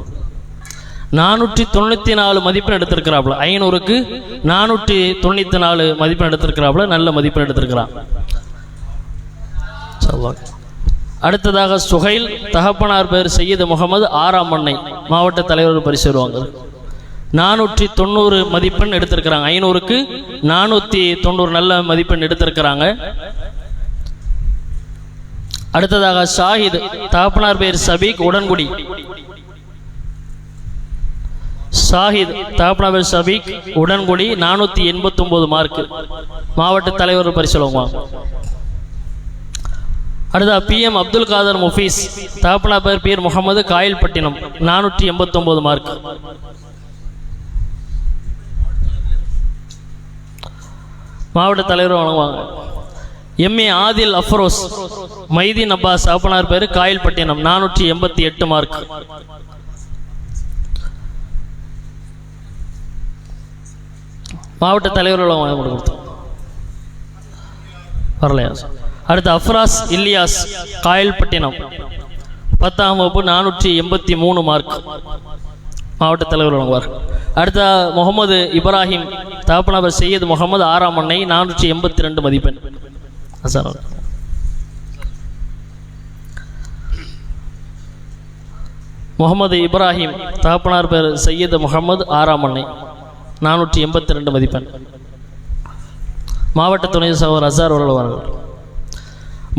494 மதிப்பெண் எடுத்திருக்கிறாப்புல. 500க்கு 494 மதிப்பெண் எடுத்திருக்கிறாப்புல. நல்ல மதிப்பெண் எடுத்திருக்கிறான். அடுத்ததாக சுஹைல், தகப்பனார் பேர் சையது முகமது, 6ஆம் மண்ணை, மாவட்ட தலைவர் பரிசு வருவாங்க. 490 மதிப்பெண் எடுத்திருக்கிறாங்க. 500க்கு 490 நல்ல மதிப்பெண் எடுத்திருக்கிறாங்க. அடுத்ததாக ஷாஹித், தகப்பனார் பேர் சபீக், உடன்குடி. ஷாஹித், தகப்பனார் பேர் சபீக், உடன்குடி, 489 மார்க், மாவட்ட தலைவர் பரிசு வருவாங்க. அடுத்தா PM அப்துல் காதர் முஃபீஸ், தகப்பனார் பேர் பீர் முகமது, காயல்பட்டினம், 489 மார்க். மாவட்ட தலைவர் வழங்குவாங்க. MA ஆதில் அஃப்ரோஸ், மைதீன் அப்பாஸ், தகப்பனார் பேர் காயல்பட்டினம், 488 மார்க். மாவட்ட தலைவர் கொடுத்தோம், வரலையா? அடுத்து அஃப்ராஸ் இல்லியாஸ், காயல்பட்டினம், 10ஆம் வகுப்பு, 483 மார்க், மாவட்ட தலைவர் வழங்குவார். அடுத்த முகமது இப்ராஹிம், தகப்பனார் சையது முகமது, 6ஆம் மண்ணை, 482 மதிப்பெண். முகமது இப்ராஹிம், தகப்பனார் பேர் சையது முகமது, 6ஆம் மண்ணை, 482 மதிப்பெண். மாவட்ட துணை சகோதரர் அசார் வருவார்கள்.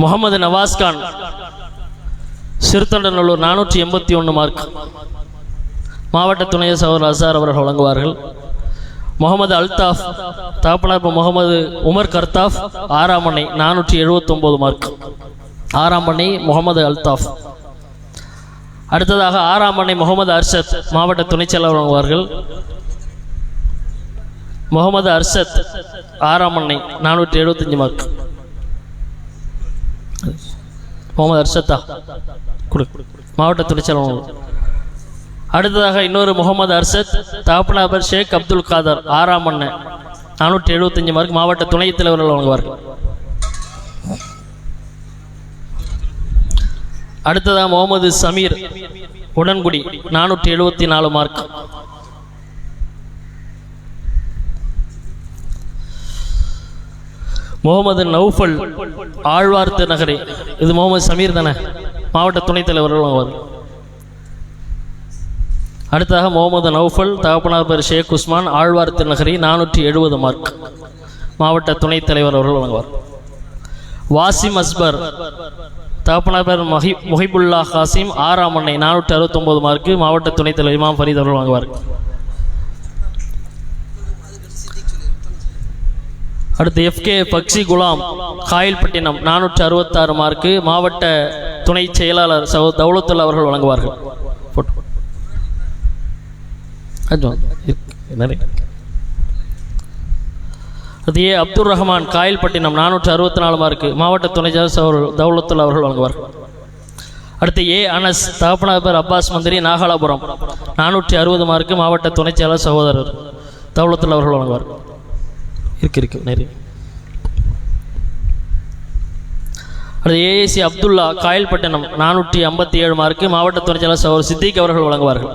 முகமது நவாஸ்கான், சிறுத்தொண்டநல்லூர், 481 மார்க், மாவட்ட துணை சகோதரர் அசார் அவர்கள் வழங்குவார்கள். முகமது அல்தாஃப், தகப்பனார் முகமது உமர் கர்தாஃப், 6ஆம் மண்ணை, 479 மார்க், 6ஆம் மண்ணை முகமது அல்தாஃப். அடுத்ததாக 6ஆம் மண்ணை முகமது அர்ஷத், மாவட்ட துணை செயலாளர் வழங்குவார்கள். முகமது அர்ஷத், 6ஆம் மண்ணை, 475 மார்க். முகமது அர்ஷத்தா மாவட்ட துணை செயலாளர். அடுத்ததாக இன்னொரு முகமது அர்ஷத், தகப்பனார் ஷேக் அப்துல் காதர், 6ஆம் மண்ணை, 475 மார்க், மாவட்ட துணை தலைவர்கள் வழங்குவார்கள். அடுத்ததாக முகமது சமீர், உடன்குடி, 474 மார்க். முகமது நௌஃபல், ஆழ்வார்த்து நகரி, இது முகமது சமீர் தானே, மாவட்ட துணைத் தலைவர்கள் வழங்குவார். அடுத்ததாக முகமது நௌஃபல், தகப்பனார் பேர் ஷேக் உஸ்மான், ஆழ்வார்த்து நகரி, 470 மார்க், மாவட்ட துணைத் தலைவர் அவர்கள் வழங்குவார். வாசிம் அஸ்பர், தகப்பனார் பேர் முஹிபுல்லா ஹாசிம், 6ஆம் மண்ணை, 469 மார்க், மாவட்ட துணைத் தலைவர் இமாம் ஃபரீத் அவர்கள் வழங்குவார். அடுத்து FK பக்ஷி குலாம், காயல்பட்டினம், 466 மார்க்கு, மாவட்ட துணை செயலாளர் தௌலத்துல்லா அவர்கள் வழங்குவார்கள். அடுத்து அப்துல் ரஹ்மான், காயல்பட்டினம், 464 மார்க்கு, மாவட்ட துணை செயலாளர் தௌலத்துல்லா அவர்கள் வழங்குவார்கள். அடுத்து அனஸ், தகப்பனார் பேர் அப்பாஸ் மந்திரி, நாகலாபுரம், 460 மார்க்கு, மாவட்ட துணை செயலாளர் சகோதரர் தௌலத்துல்லா அவர்கள் வழங்குவார். இருக்கு நிறைய. அடுத்து AAC அப்துல்லா, காயல்பட்டினம், 457 மார்க்கு, மாவட்ட துணை செயலாளர் சகோதரர் சித்திக் அவர்கள் வழங்குவார்கள்.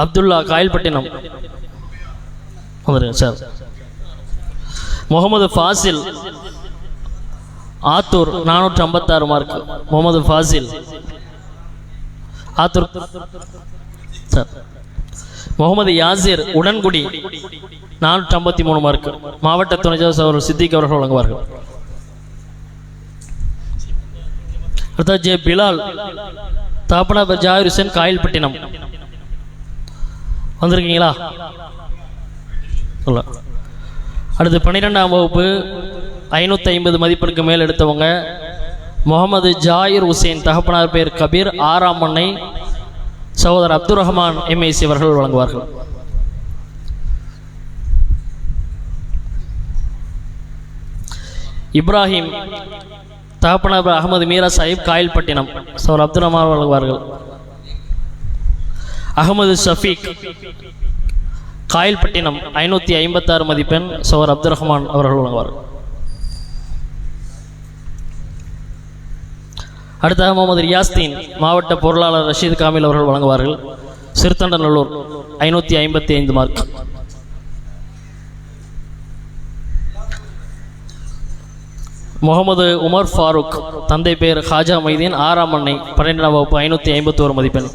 Abdullah, Kayalpattinam sir. Mohammed Fazil, Attur 456 mark. Mohammed Fazil Attur sir. Mohammed Yasir Udangudi 453 mark. மாவட்ட துணை அவர்கள் சித்திக் அவர்கள் வழங்குவார்கள். அடுத்த ஜே பிலால் தாப்பனா ஜாகிர் ஹுசேன் காயல்பட்டினம் வந்திருக்கீங்களா? அடுத்து 12ஆம் வகுப்பு 550 மதிப்பெண்ணுக்கு மேல் எடுத்தவங்க முகமது ஜாகிர் ஹுசேன், தகப்பனார் பேர் கபீர், 6ஆம் மண்ணை சகோதரர் அப்துல் ரஹ்மான் எம்ஏசி அவர்கள் வழங்குவார்கள். இப்ராஹிம் தகப்பனார் அகமது மீரா சாஹிப் காயல்பட்டினம், சகோதரர் அப்துல் ரஹ்மான் வழங்குவார்கள். அகமது ஷஃபீக் காயல்பட்டினம் 556 மதிப்பெண், சகோதரர் அப்துல் ரஹ்மான் அவர்கள் வழங்குவார்கள். அடுத்ததாக முகமது ரியாஸ்தீன் மாவட்ட பொருளாளர் ரஷீத் காமில் அவர்கள் வழங்குவார்கள். சிறுத்தண்டநல்லூர் 555 மார்க். முகமது உமர் ஃபாரூக், தந்தை பேர் ஹாஜா மைதீன், 6ஆம் மண்ணை 12ஆம் வகுப்பு 551 மதிப்பெண்.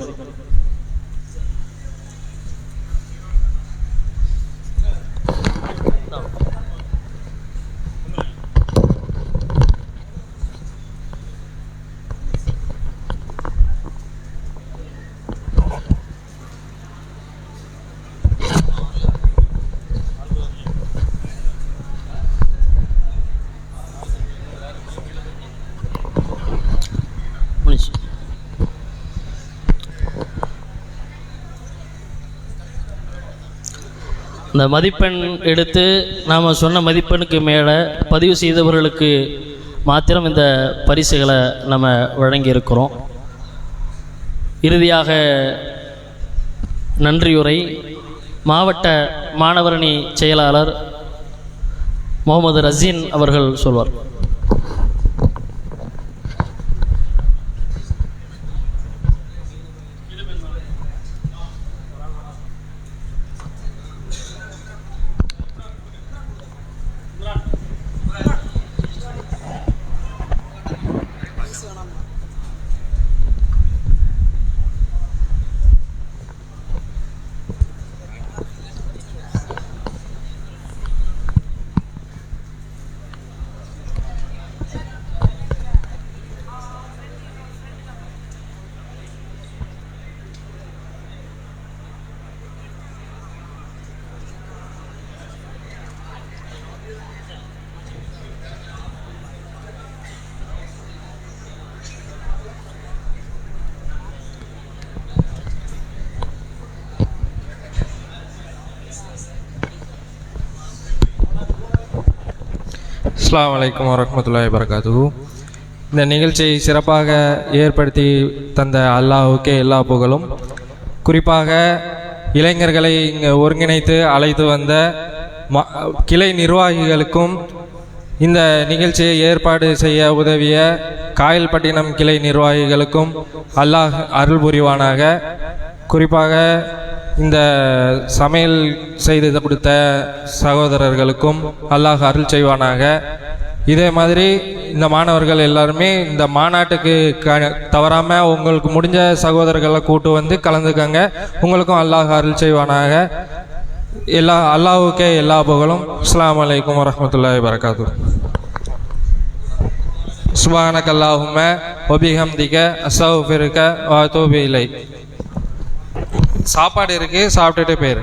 இந்த மதிப்பெண் எடுத்து நாம் சொன்ன மதிப்பெண்ணுக்கு மேலே பதிவு செய்தவர்களுக்கு மாத்திரம் இந்த பரிசுகளை நம்ம வழங்கியிருக்கிறோம். இறுதியாக நன்றியுரை மாவட்ட மாணவரணி செயலாளர் முகமது ரசீன் அவர்கள் சொல்வார். அஸ்ஸலாமு அலைக்கும் வரஹ்மத்துல்லாஹி வபரகாத்துஹு. இந்த நிகழ்ச்சியை சிறப்பாக ஏற்படுத்தி தந்த அல்லாஹ்வுக்கே எல்லா புகழும். குறிப்பாக இளைஞர்களை இங்கே ஒருங்கிணைத்து அழைத்து வந்த கிளை நிர்வாகிகளுக்கும் இந்த நிகழ்ச்சியை ஏற்பாடு செய்ய உதவிய காயல்பட்டினம் கிளை நிர்வாகிகளுக்கும் அல்லாஹ் அருள் புரிவானாக. குறிப்பாக இந்த சமையல் செய்து கொடுத்த சகோதரர்களுக்கும் அல்லாஹ் அருள் செய்வானாக. இதே மாதிரி இந்த மாணவர்கள் எல்லாருமே இந்த மாநாட்டுக்கு தவறாமல் உங்களுக்கு முடிஞ்ச சகோதரர்களை கூட்டு வந்து கலந்துக்கங்க. உங்களுக்கும் அல்லாஹ் அருள் செய்வானாக. அல்லாஹ்வுக்கே எல்லா புகழும். அஸ்ஸலாமு அலைக்கும் வரஹ்மத்துல்லாஹி வபரகாத்துஹு. சுப்ஹானக அல்லாஹும்ம வ பிஹம்திக அஸ்தக்ஃபிருக வ அத்தூபு இலைக். சாப்பாடு இருக்குது, சாப்பிட்டுட்டு போயிரு.